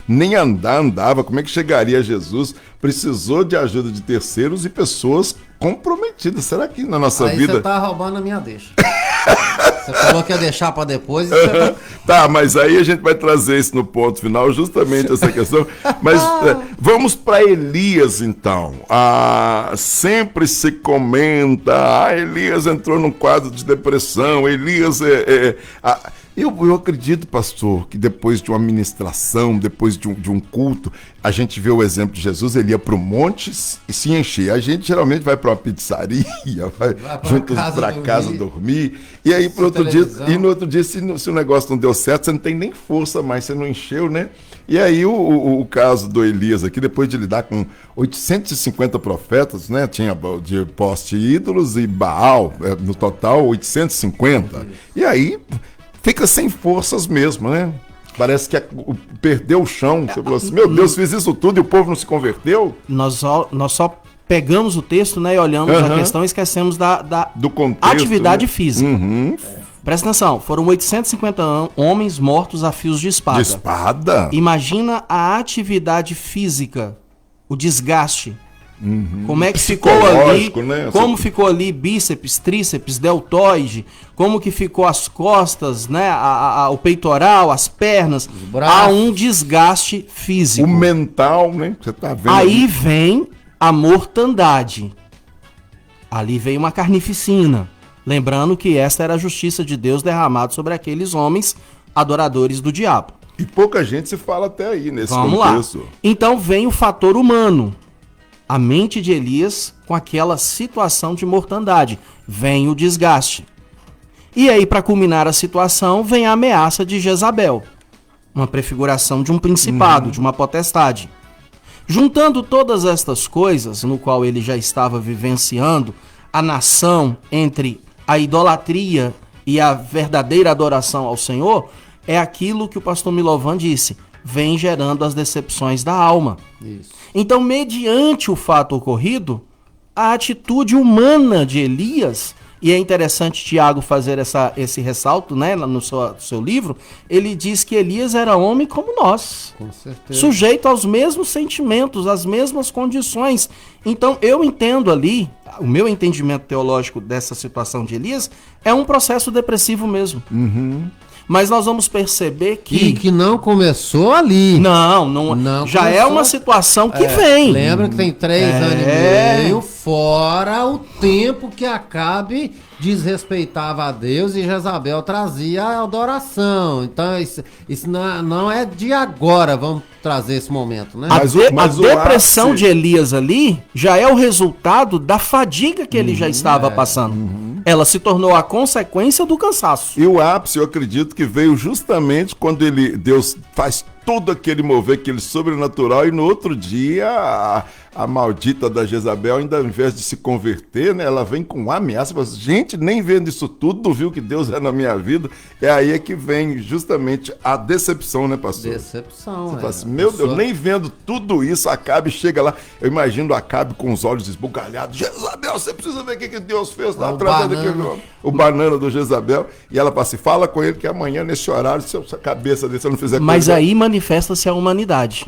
nem andava. Como é que chegaria a Jesus? Precisou de ajuda de terceiros e pessoas comprometidas. Será que na nossa vida...
Você tá roubando a minha deixa. Você falou que ia deixar para depois.
Tá, mas aí a gente vai trazer isso no ponto final, justamente essa questão. Mas vamos para Elias, então. Sempre se comenta, Elias entrou num quadro de depressão, Elias Eu acredito, pastor, que depois de uma ministração, depois de um culto, a gente vê o exemplo de Jesus, ele ia para o monte e se encher. A gente geralmente vai para uma pizzaria, vai juntos para casa dormir. E aí no outro dia, se o negócio não deu certo, você não tem nem força mais, você não encheu, né? E aí o caso do Elias aqui, depois de lidar com 850 profetas, né? Tinha de poste ídolos e Baal, no total 850. E aí... fica sem forças mesmo, né? Parece que perdeu o chão. Você falou assim, meu Deus, fiz isso tudo e o povo não se converteu?
Nós só pegamos o texto, né, e olhamos a questão e esquecemos do contexto, atividade, né? Física. Presta atenção, foram 850 homens mortos a fios de espada.
De espada?
Imagina a atividade física, o desgaste. Como é que ficou ali, né? Como ficou ali bíceps, tríceps, deltoide, como que ficou as costas, né? O peitoral, as pernas, há um desgaste físico.
O mental, né? Você tá vendo
aí vem a mortandade, ali vem uma carnificina, lembrando que esta era a justiça de Deus derramada sobre aqueles homens adoradores do diabo.
E pouca gente se fala até aí nesse
contexto. Vamos lá. Então vem o fator humano. A mente de Elias com aquela situação de mortandade. Vem o desgaste. E aí, para culminar a situação, vem a ameaça de Jezabel. Uma prefiguração de um principado, de uma potestade. Juntando todas estas coisas, no qual ele já estava vivenciando, a nação entre a idolatria e a verdadeira adoração ao Senhor, é aquilo que o pastor Milovan disse. Vem gerando as decepções da alma. Isso. Então, mediante o fato ocorrido, a atitude humana de Elias, e é interessante Tiago fazer esse ressalto, né, no seu livro, ele diz que Elias era homem como nós,
com certeza,
sujeito aos mesmos sentimentos, às mesmas condições. Então, eu entendo ali, o meu entendimento teológico dessa situação de Elias é um processo depressivo mesmo. Mas nós vamos perceber
E que não começou ali.
Não já
começou.
é uma situação que vem.
Lembra que tem 3 anos e meio, fora o tempo que Acabe desrespeitava a Deus e Jezabel trazia a adoração. Então isso não é de agora, vamos trazer esse momento, né?
A depressão de Elias ali já é o resultado da fadiga que ele já estava passando. Ela se tornou a consequência do cansaço.
E o ápice, eu acredito que veio justamente quando Deus faz todo aquele mover, aquele sobrenatural, e no outro dia a maldita da Jezabel, ainda ao invés de se converter, né, ela vem com ameaça, fala, gente, nem vendo isso tudo, viu que Deus é na minha vida. É aí que vem justamente a decepção, né, pastor?
Decepção,
Você fala assim, meu Deus, nem vendo tudo isso, Acabe chega lá, eu imagino Acabe com os olhos esbugalhados, Jezabel, você precisa ver o que Deus fez lá atrás o banana do Jezabel, e ela fala assim, fala com ele que amanhã, nesse horário, se a cabeça dele, se eu não fizer
Mas
coisa...
aí manifesta-se a humanidade.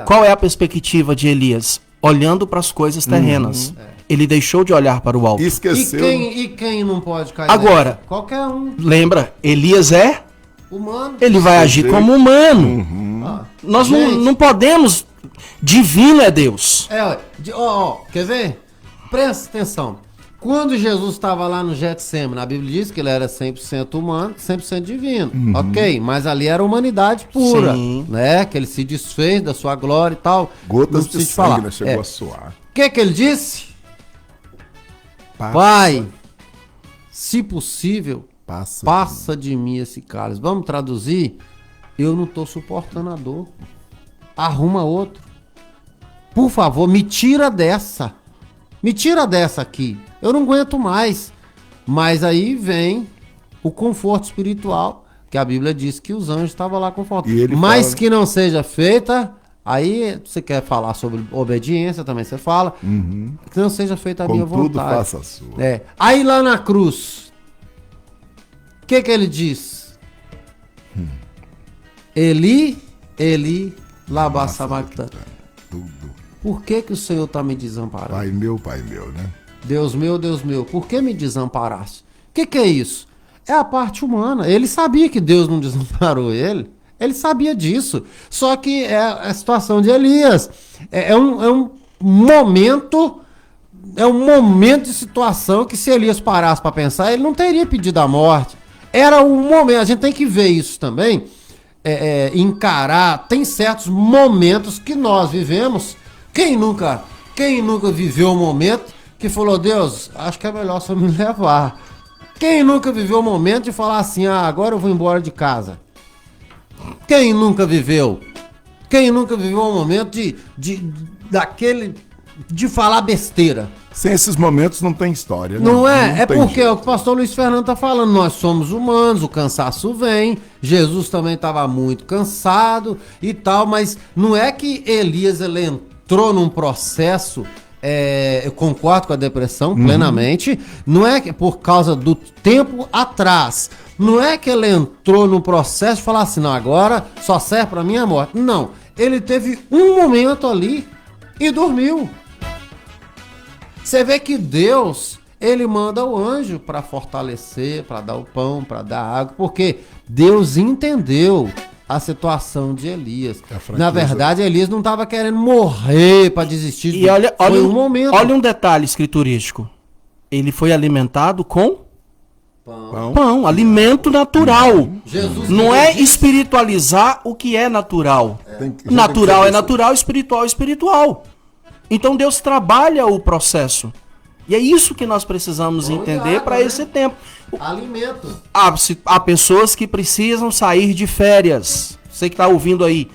Qual é a perspectiva de Elias? Olhando para as coisas terrenas. Ele deixou de olhar para o alto.
Esqueceu.
E quem não pode cair?
Agora,
qualquer um.
Lembra, Elias é
humano.
Ele vai agir como humano. Nós não podemos. Divino é Deus.
Quer ver? Presta atenção. Quando Jesus estava lá no Getsêmani, a Bíblia diz que ele era 100% humano, 100% divino. Ok, mas ali era humanidade pura.
Sim.
Né? Que ele se desfez da sua glória e tal.
Gotas de sangue, né? Chegou a suar.
O que ele disse? Pai, se possível, passa de mim esse cálice. Vamos traduzir? Eu não estou suportando a dor. Arruma outro. Por favor, me tira dessa. Me tira dessa aqui. Eu não aguento mais. Mas aí vem o conforto espiritual, que a Bíblia diz que os anjos estavam lá confortando. Mas fala... que não seja feita... Aí você quer falar sobre obediência, também você fala. Que não seja feita a minha vontade.
Tudo faça a sua.
Aí lá na cruz, o que ele diz? Eli, lama sabachthani. Por que o Senhor está me desamparando?
Pai meu, né?
Deus meu, por que me desamparaste? O que é isso? É a parte humana. Ele sabia que Deus não desamparou ele. Ele sabia disso. Só que é a situação de Elias. É um momento de situação que se Elias parasse para pensar, ele não teria pedido a morte. Era um momento. A gente tem que ver isso também. Encarar. Tem certos momentos que nós vivemos. Quem nunca viveu um momento que falou, Deus, acho que é melhor só me levar. Quem nunca viveu um momento de falar assim, agora eu vou embora de casa? Quem nunca viveu? Quem nunca viveu um momento de falar besteira?
Sem esses momentos não tem história.
Não é? É porque o que o pastor Luiz Fernando tá falando, nós somos humanos, o cansaço vem, Jesus também estava muito cansado e tal, mas não é que Elias ele entrou num processo, eu concordo com a depressão plenamente, não é que por causa do tempo atrás, não é que ele entrou no processo de falar assim, não, agora só serve pra minha morte. Não, ele teve um momento ali e dormiu. Você vê que Deus, ele manda o anjo para fortalecer, para dar o pão, para dar água, porque Deus entendeu a situação de Elias. Na verdade, Elias não estava querendo morrer para desistir.
E olha um momento. Olha um detalhe escriturístico. Ele foi alimentado com pão, alimento natural. Jesus não é espiritualizar o que é natural. Natural é natural, espiritual é espiritual. Então Deus trabalha o processo. E é isso que nós precisamos entender para esse tempo.
Alimento.
Há pessoas que precisam sair de férias. Você que está ouvindo aí.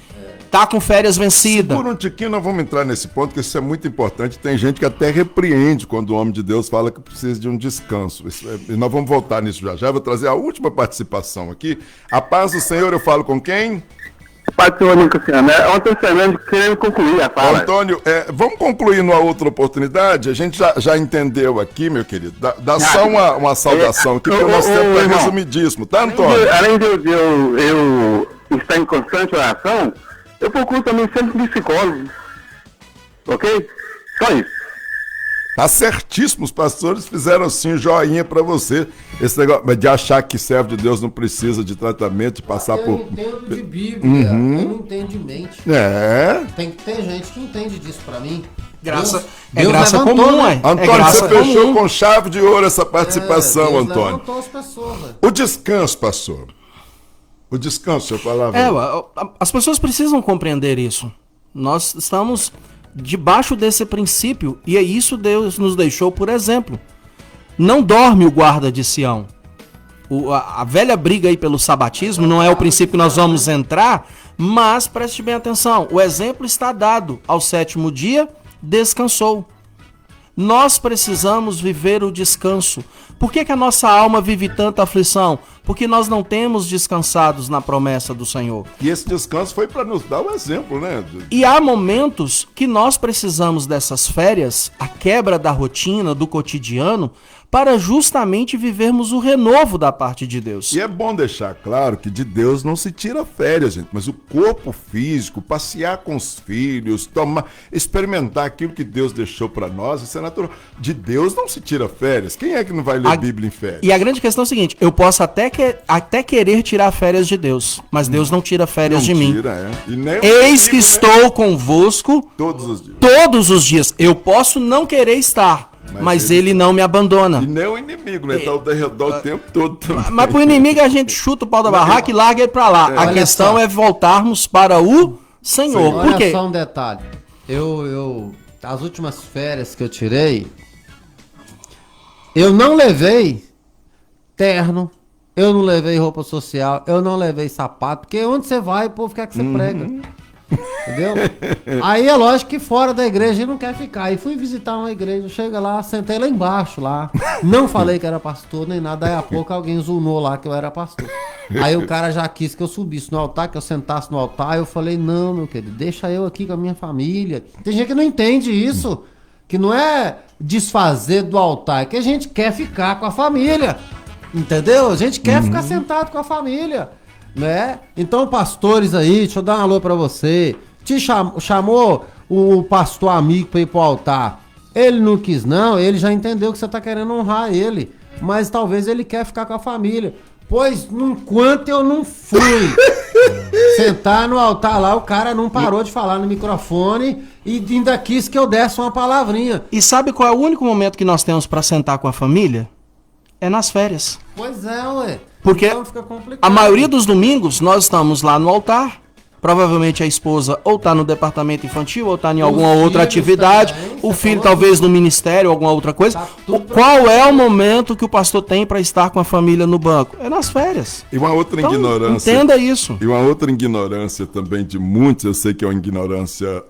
Tá com férias vencidas.
Por um tiquinho nós vamos entrar nesse ponto, que isso é muito importante. Tem gente que até repreende quando o homem de Deus fala que precisa de um descanso. E nós vamos voltar nisso já. Vou trazer a última participação aqui. A paz do Senhor, eu falo com quem?
Pai do Senhor, Luciano. É o Antônio Fernando querendo concluir a fala.
Antônio, vamos concluir numa outra oportunidade? A gente já entendeu aqui, meu querido. Dá só uma saudação aqui, porque o nosso tempo é resumidíssimo, tá, Antônio?
Além de eu estar em constante oração, eu procuro também sempre psicólogo. Ok? Só isso.
Tá certíssimo, os pastores fizeram assim, joinha pra você. Esse negócio de achar que servo de Deus não precisa de tratamento, de passar por...
Eu entendo de Bíblia, eu não entendo de mente. Tem que ter gente que entende disso pra mim.
Graça,
Deus
graça
levantou,
comum,
né?
Antônio, você fechou com chave de ouro essa participação,
Deus
Antônio.
levantou as pessoas, velho.
O descanso, pastor. O descanso, eu falava.
As pessoas precisam compreender isso. Nós estamos debaixo desse princípio e é isso Deus nos deixou por exemplo. Não dorme o guarda de Sião. A velha briga aí pelo sabatismo não é o princípio que nós vamos entrar, mas preste bem atenção. O exemplo está dado. Ao 7º dia, descansou. Nós precisamos viver o descanso. Por que a nossa alma vive tanta aflição? Porque nós não temos descansados na promessa do Senhor.
E esse descanso foi para nos dar um exemplo, né?
E há momentos que nós precisamos dessas férias, a quebra da rotina, do cotidiano, para justamente vivermos o renovo da parte de Deus.
E é bom deixar claro que de Deus não se tira férias, gente, mas o corpo físico, passear com os filhos, experimentar aquilo que Deus deixou para nós, isso é natural. De Deus não se tira férias. Quem é que não vai ler a Bíblia em férias?
E a grande questão é o seguinte, eu posso até querer tirar férias de Deus, mas Deus não tira férias de mim.
E nem
Eis que estou convosco
todos os dias.
Todos os dias. Eu posso não querer estar, mas ele não me abandona.
E nem o inimigo, né? Tá ao redor o tempo todo também.
Mas pro inimigo a gente chuta o pau da barraca e larga ele pra lá. A questão é voltarmos para o Senhor. Por
Olha
quê?
só um detalhe. As últimas férias que eu tirei, eu não levei terno, eu não levei roupa social, eu não levei sapato, porque onde você vai, o povo quer que você prega. Entendeu? Aí é lógico que fora da igreja ele não quer ficar. Aí fui visitar uma igreja, chega lá, sentei lá embaixo lá. Não falei que era pastor nem nada. Daí a pouco alguém zonou lá que eu era pastor. Aí o cara já quis que eu subisse no altar, que eu sentasse no altar. Eu falei, não, meu querido, deixa eu aqui com a minha família. Tem gente que não entende isso. Que não é desfazer do altar, é que a gente quer ficar com a família. Entendeu? A gente quer ficar sentado com a família. Né? Então, pastores aí, deixa eu dar um alô pra você. Te chamou o pastor amigo pra ir pro altar. Ele não quis, não. Ele já entendeu que você tá querendo honrar ele. Mas talvez ele quer ficar com a família. Pois, enquanto eu não fui sentar no altar lá, o cara não parou de falar no microfone e ainda quis que eu desse uma palavrinha.
E sabe qual é o único momento que nós temos pra sentar com a família? É nas férias.
Pois é, ué.
Porque
então fica complicado.
A maioria dos domingos nós estamos lá no altar. Provavelmente a esposa ou está no departamento infantil ou está em alguma outra atividade.
Também,
o filho talvez no ministério, alguma outra coisa. Qual é o momento que o pastor tem para estar com a família no banco? É nas férias.
E uma outra ignorância.
Entenda isso.
E uma outra ignorância também de muitos, eu sei que é uma ignorância.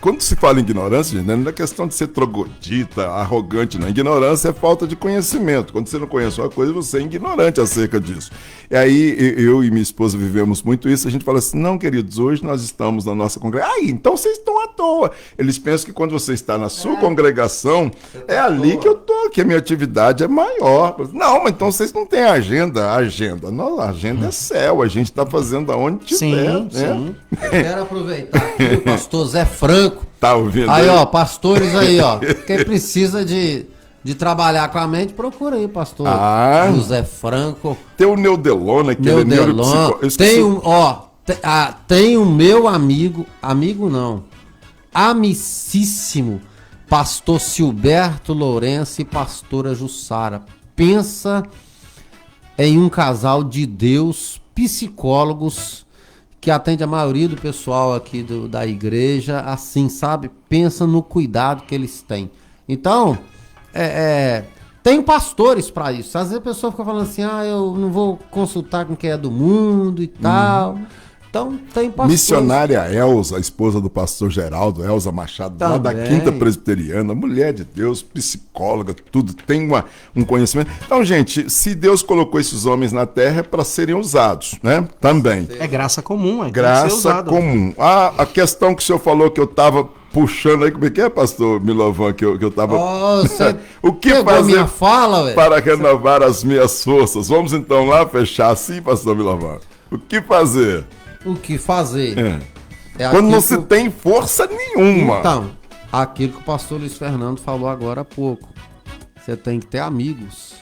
Quando se fala em ignorância, gente, não é questão de ser troglodita, arrogante, não. Ignorância é falta de conhecimento. Quando você não conhece uma coisa, você é ignorante acerca disso. E aí eu e minha esposa vivemos muito isso. A gente fala assim, não, queridos, hoje nós estamos na nossa congregação. Então vocês estão à toa. Eles pensam que quando você está na sua congregação, é ali que eu tô, que a minha atividade é maior. Não, mas então vocês não têm agenda. A agenda é céu, a gente está fazendo aonde tiver.
Sim,
né?
sim.
Quero aproveitar que o pastor Zé Franco.
Tá ouvindo?
Aí, ó, pastores aí, ó. Quem precisa de trabalhar com a mente, procura aí, pastor José Franco.
Tem o Neudelona, que ele é neuropsicólogo.
Tem o meu amigo não, amicíssimo, pastor Silberto Lourenço e pastora Jussara. Pensa em um casal de Deus, psicólogos, que atende a maioria do pessoal aqui da igreja, assim, sabe? Pensa no cuidado que eles têm. Então, tem pastores para isso. Às vezes a pessoa fica falando assim, eu não vou consultar com quem é do mundo e tal. Então tem pastores.
Missionária Elza, a esposa do pastor Geraldo, Elza Machado, lá da Quinta Presbiteriana, mulher de Deus, psicóloga, tudo, tem um conhecimento. Então, gente, se Deus colocou esses homens na terra é para serem usados, né? Também.
É graça comum,
graça comum. A questão que o senhor falou que eu estava puxando aí, como é que é, pastor Milovan, que eu tava...
O que fazer minha fala,
para renovar as minhas forças? Vamos então lá fechar assim, pastor Milovan. O que fazer?
O que fazer?
Quando não se tem força nenhuma.
Então, aquilo que o pastor Luiz Fernando falou agora há pouco. Você tem que ter amigos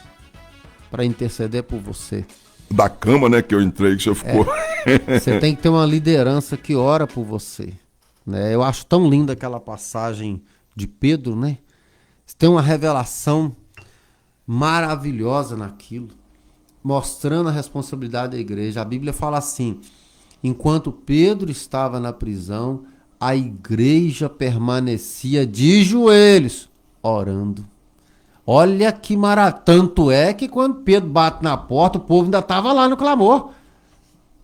para interceder por você.
Da cama, né, que eu entrei, que já ficou.
Você tem que ter uma liderança que ora por você, né? Eu acho tão linda aquela passagem de Pedro, né? Tem uma revelação maravilhosa naquilo, mostrando a responsabilidade da igreja. A Bíblia fala assim: enquanto Pedro estava na prisão, a igreja permanecia de joelhos, orando. Olha que maravilha. Tanto é que quando Pedro bate na porta, o povo ainda estava lá no clamor.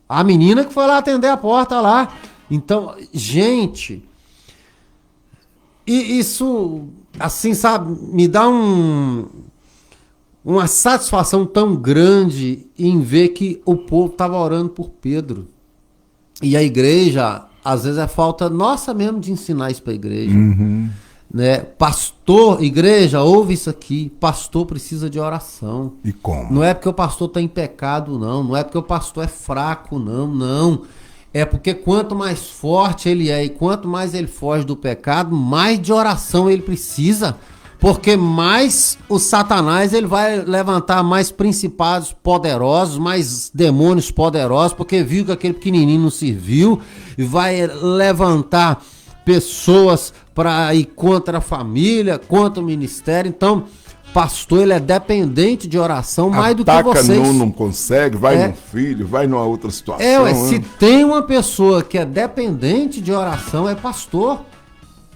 A menina que foi lá atender a porta lá. Então, gente, e isso, assim, sabe, me dá uma satisfação tão grande em ver que o povo estava orando por Pedro. E a igreja, às vezes é falta nossa mesmo de ensinar isso para a igreja. Né? Pastor, igreja, ouve isso aqui. Pastor precisa de oração.
E como?
Não é porque o pastor está em pecado, não. Não é porque o pastor é fraco, não. Não. É porque quanto mais forte ele é e quanto mais ele foge do pecado, mais de oração ele precisa. Porque mais o Satanás ele vai levantar mais principados poderosos, mais demônios poderosos, porque viu que aquele pequenininho não serviu, e vai levantar pessoas para ir contra a família, contra o ministério. Então, pastor, ele é dependente de oração mais do que vocês.
Não consegue, vai num filho, vai numa outra situação.
Se tem uma pessoa que é dependente de oração, é pastor,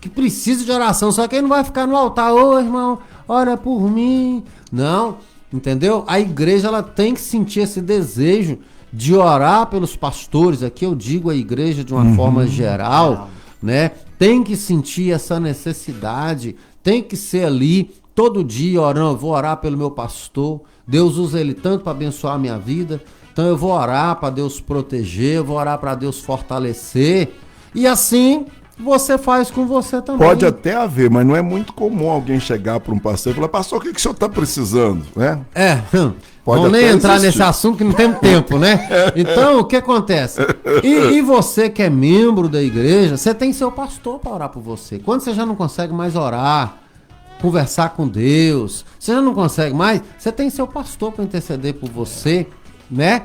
que precisa de oração. Só que ele não vai ficar no altar: ô irmão, ora por mim. Não, entendeu? A igreja, ela tem que sentir esse desejo de orar pelos pastores. Aqui eu digo a igreja de uma forma geral, né? Tem que sentir essa necessidade, tem que ser ali todo dia orando. Eu vou orar pelo meu pastor, Deus usa ele tanto para abençoar a minha vida, então eu vou orar para Deus proteger, eu vou orar para Deus fortalecer, e assim você faz com você também.
Pode até haver, mas não é muito comum alguém chegar para um pastor e falar: pastor, o que o senhor está precisando? Né?
Pode nem entrar nesse assunto que não tem tempo, né? Então, o que acontece? E você que é membro da igreja, você tem seu pastor para orar por você. Quando você já não consegue mais orar, conversar com Deus, você já não consegue mais, você tem seu pastor para interceder por você, né?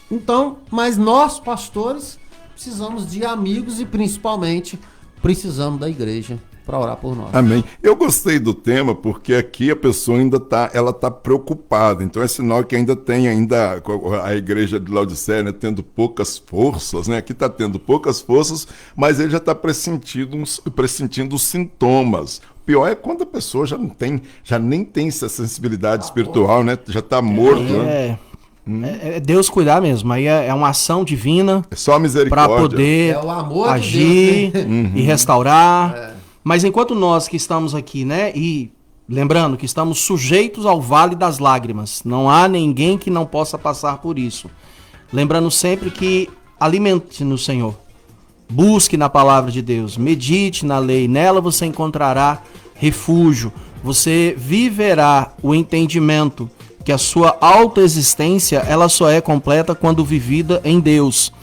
Então, mas nós, pastores, precisamos de amigos e principalmente precisamos da igreja para orar por nós.
Amém. Eu gostei do tema porque aqui a pessoa ainda tá preocupada. Então é sinal que ainda tem a igreja de Laodiceia, né, tendo poucas forças, né? Aqui está tendo poucas forças, mas ele já está pressentindo os sintomas. O pior é quando a pessoa já nem tem essa sensibilidade espiritual, né? Já está morto, né?
É Deus cuidar mesmo. Aí é uma ação divina.
É só a misericórdia.
Para poder
o amor
agir
de Deus, né?
E restaurar. Mas enquanto nós que estamos aqui, né? E lembrando que estamos sujeitos ao vale das lágrimas. Não há ninguém que não possa passar por isso. Lembrando sempre que alimente no Senhor. Busque na palavra de Deus. Medite na lei. Nela você encontrará refúgio. Você viverá o entendimento que a sua autoexistência, ela só é completa quando vivida em Deus.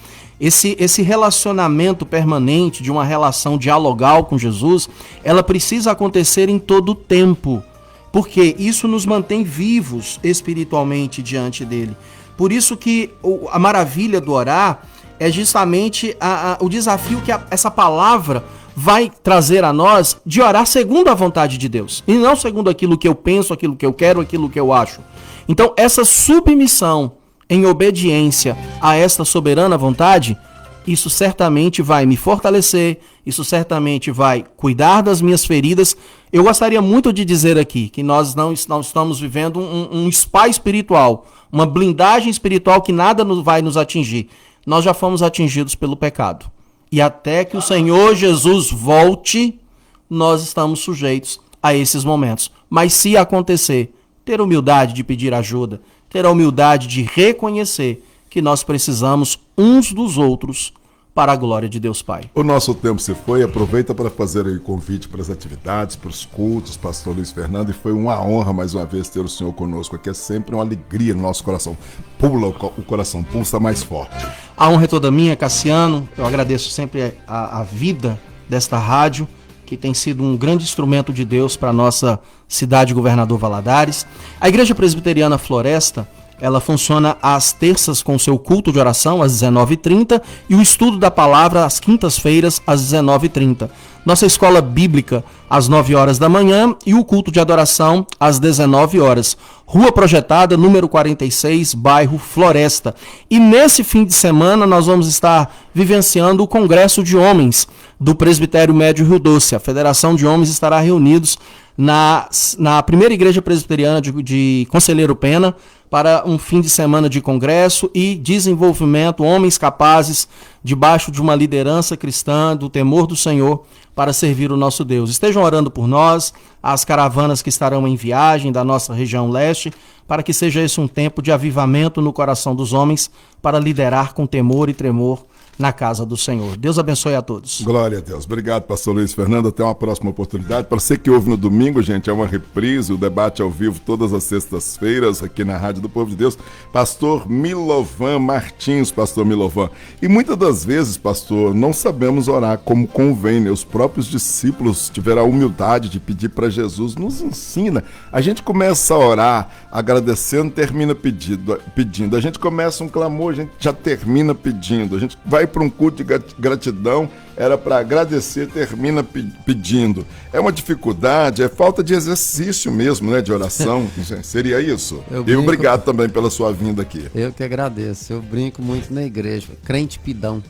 Esse relacionamento permanente, de uma relação dialogal com Jesus, ela precisa acontecer em todo o tempo, porque isso nos mantém vivos espiritualmente diante dele. Por isso que a maravilha do orar é justamente o desafio que essa palavra vai trazer a nós, de orar segundo a vontade de Deus, e não segundo aquilo que eu penso, aquilo que eu quero, aquilo que eu acho. Então, essa submissão em obediência a esta soberana vontade, isso certamente vai me fortalecer, isso certamente vai cuidar das minhas feridas. Eu gostaria muito de dizer aqui que nós não estamos vivendo um spa espiritual, uma blindagem espiritual que nada vai nos atingir. Nós já fomos atingidos pelo pecado. E até que o Senhor Jesus volte, nós estamos sujeitos a esses momentos. Mas se acontecer, ter humildade de pedir ajuda, ter a humildade de reconhecer que nós precisamos uns dos outros para a glória de Deus Pai.
O nosso tempo se foi, aproveita para fazer aí o convite para as atividades, para os cultos, pastor Luiz Fernando, e foi uma honra mais uma vez ter o senhor conosco aqui, é sempre uma alegria no nosso coração, o coração pulsa mais forte.
A honra é toda minha, Cassiano, eu agradeço sempre a vida desta rádio, que tem sido um grande instrumento de Deus para a nossa cidade, Governador Valadares. A Igreja Presbiteriana Floresta, ela funciona às terças com seu culto de oração às 19h30 e o estudo da palavra às quintas-feiras às 19h30. Nossa escola bíblica às 9 horas da manhã e o culto de adoração às 19 horas. Rua Projetada, número 46, bairro Floresta. E nesse fim de semana nós vamos estar vivenciando o Congresso de Homens do Presbitério Médio Rio Doce. A Federação de Homens estará reunidos na primeira igreja presbiteriana de Conselheiro Pena para um fim de semana de congresso e desenvolvimento, homens capazes, debaixo de uma liderança cristã, do temor do Senhor, para servir o nosso Deus. Estejam orando por nós, as caravanas que estarão em viagem da nossa região leste, para que seja esse um tempo de avivamento no coração dos homens, para liderar com temor e tremor na casa do Senhor. Deus abençoe a todos.
Glória a Deus. Obrigado, pastor Luiz Fernando. Até uma próxima oportunidade. Para você que ouve no domingo, gente, é uma reprise, o debate ao vivo todas as sextas-feiras aqui na Rádio do Povo de Deus. Pastor Milovan Martins, pastor Milovan. E muitas das vezes, pastor, não sabemos orar como convém, né? Os próprios discípulos tiveram a humildade de pedir para Jesus. Nos ensina. A gente começa a orar agradecendo, termina pedindo. A gente começa um clamor, a gente já termina pedindo. A gente vai para um culto de gratidão, era para agradecer, termina pedindo. É uma dificuldade, é falta de exercício mesmo, né, de oração. Seria isso? E obrigado também pela sua vinda aqui.
Eu que agradeço. Eu brinco muito na igreja. Crente pidão.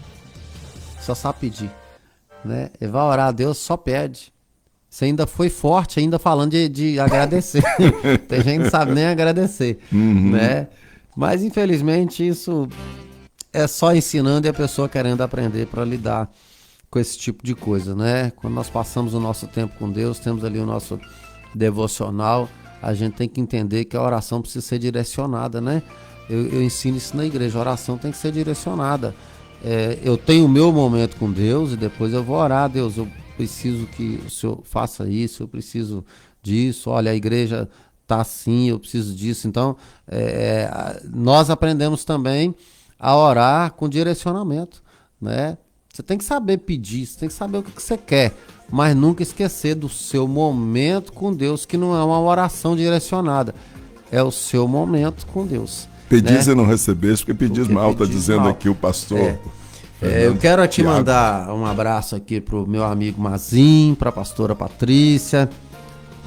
Só sabe pedir. Né? E vai orar a Deus, só pede. Você ainda foi forte, ainda falando de agradecer. Tem gente que não sabe nem agradecer. Né? Mas, infelizmente, isso é só ensinando e a pessoa querendo aprender para lidar com esse tipo de coisa, né? Quando nós passamos o nosso tempo com Deus, temos ali o nosso devocional, a gente tem que entender que a oração precisa ser direcionada, né? Eu ensino isso na igreja, a oração tem que ser direcionada. Eu tenho o meu momento com Deus e depois eu vou orar. Deus, eu preciso que o Senhor faça isso, eu preciso disso, olha, a igreja tá assim, eu preciso disso. Então, nós aprendemos também a orar com direcionamento, né? Você tem que saber pedir, você tem que saber o que você quer, mas nunca esquecer do seu momento com Deus, que não é uma oração direcionada, é o seu momento com Deus.
Pedis,
né?
E não recebeste, porque pedis mal, está dizendo
mal.
Aqui o pastor.
Eu quero aqui mandar um abraço aqui pro meu amigo Mazin, para a pastora Patrícia,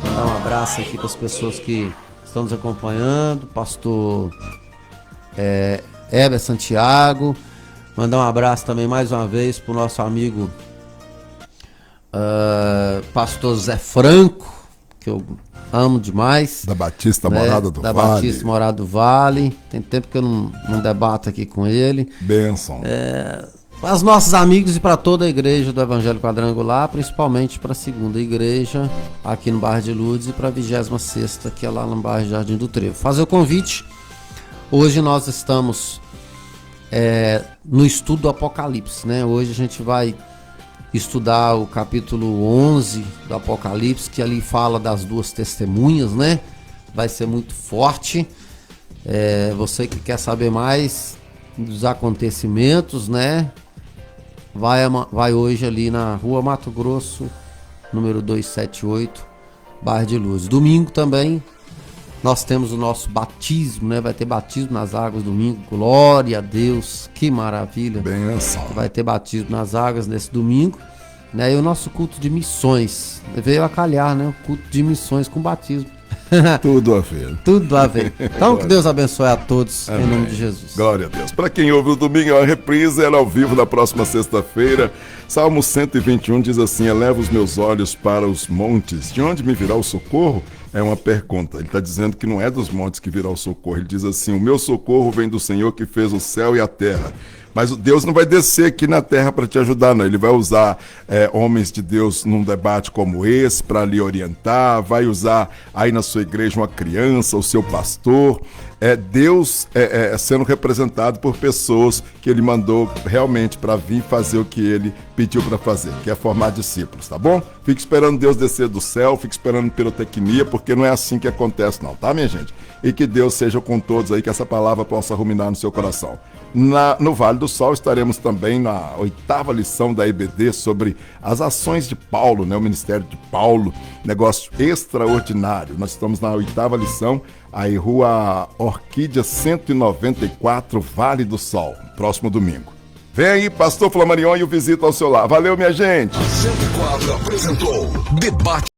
mandar um abraço aqui para as pessoas que estão nos acompanhando, pastor Heber Santiago, mandar um abraço também mais uma vez pro nosso amigo pastor Zé Franco, que eu amo demais.
Da Batista,
né?
Morada do
da
Vale.
Batista, Morada do Vale. Tem tempo que eu não debato aqui com ele.
Bênção.
Para os nossos amigos e para toda a igreja do Evangelho Quadrangular, principalmente para a segunda igreja aqui no bairro de Lourdes e para a 26ª, que é lá no bairro Jardim do Trevo. Fazer o convite. Hoje nós estamos no estudo do Apocalipse, né? Hoje a gente vai estudar o capítulo 11 do Apocalipse, que ali fala das duas testemunhas, né? Vai ser muito forte. Você que quer saber mais dos acontecimentos, né? Vai hoje ali na Rua Mato Grosso, número 278, bairro de Luz. Domingo também nós temos o nosso batismo, né? Vai ter batismo nas águas domingo. Glória a Deus, que maravilha.
Benção.
Vai ter batismo nas águas nesse domingo, né? E o nosso culto de missões veio a calhar, né? O culto de missões com batismo.
Tudo a ver.
Tudo a ver. Então que Deus abençoe a todos. Amém. Em nome de Jesus.
Glória a Deus. Para quem ouve no domingo, é uma reprise, ela ao vivo na próxima sexta-feira. Salmo 121 diz assim: eleva os meus olhos para os montes, de onde me virá o socorro? É uma pergunta. Ele está dizendo que não é dos montes que virá o socorro. Ele diz assim: o meu socorro vem do Senhor que fez o céu e a terra. Mas Deus não vai descer aqui na terra para te ajudar, não. Ele vai usar homens de Deus num debate como esse para lhe orientar, vai usar aí na sua igreja uma criança, o seu pastor. Deus sendo representado por pessoas que ele mandou realmente para vir fazer o que ele pediu para fazer, que é formar discípulos, tá bom? Fique esperando Deus descer do céu, fique esperando pirotecnia, porque não é assim que acontece não, tá, minha gente? E que Deus seja com todos aí, que essa palavra possa ruminar no seu coração. No Vale do Sol estaremos também na 8ª lição da EBD sobre as ações de Paulo, né? O ministério de Paulo, negócio extraordinário. Nós estamos na 8ª lição, aí Rua Orquídea 194, Vale do Sol, próximo domingo. Vem aí, Pastor Flamarion, e o visita ao seu lar. Valeu, minha gente!
104 apresentou Debate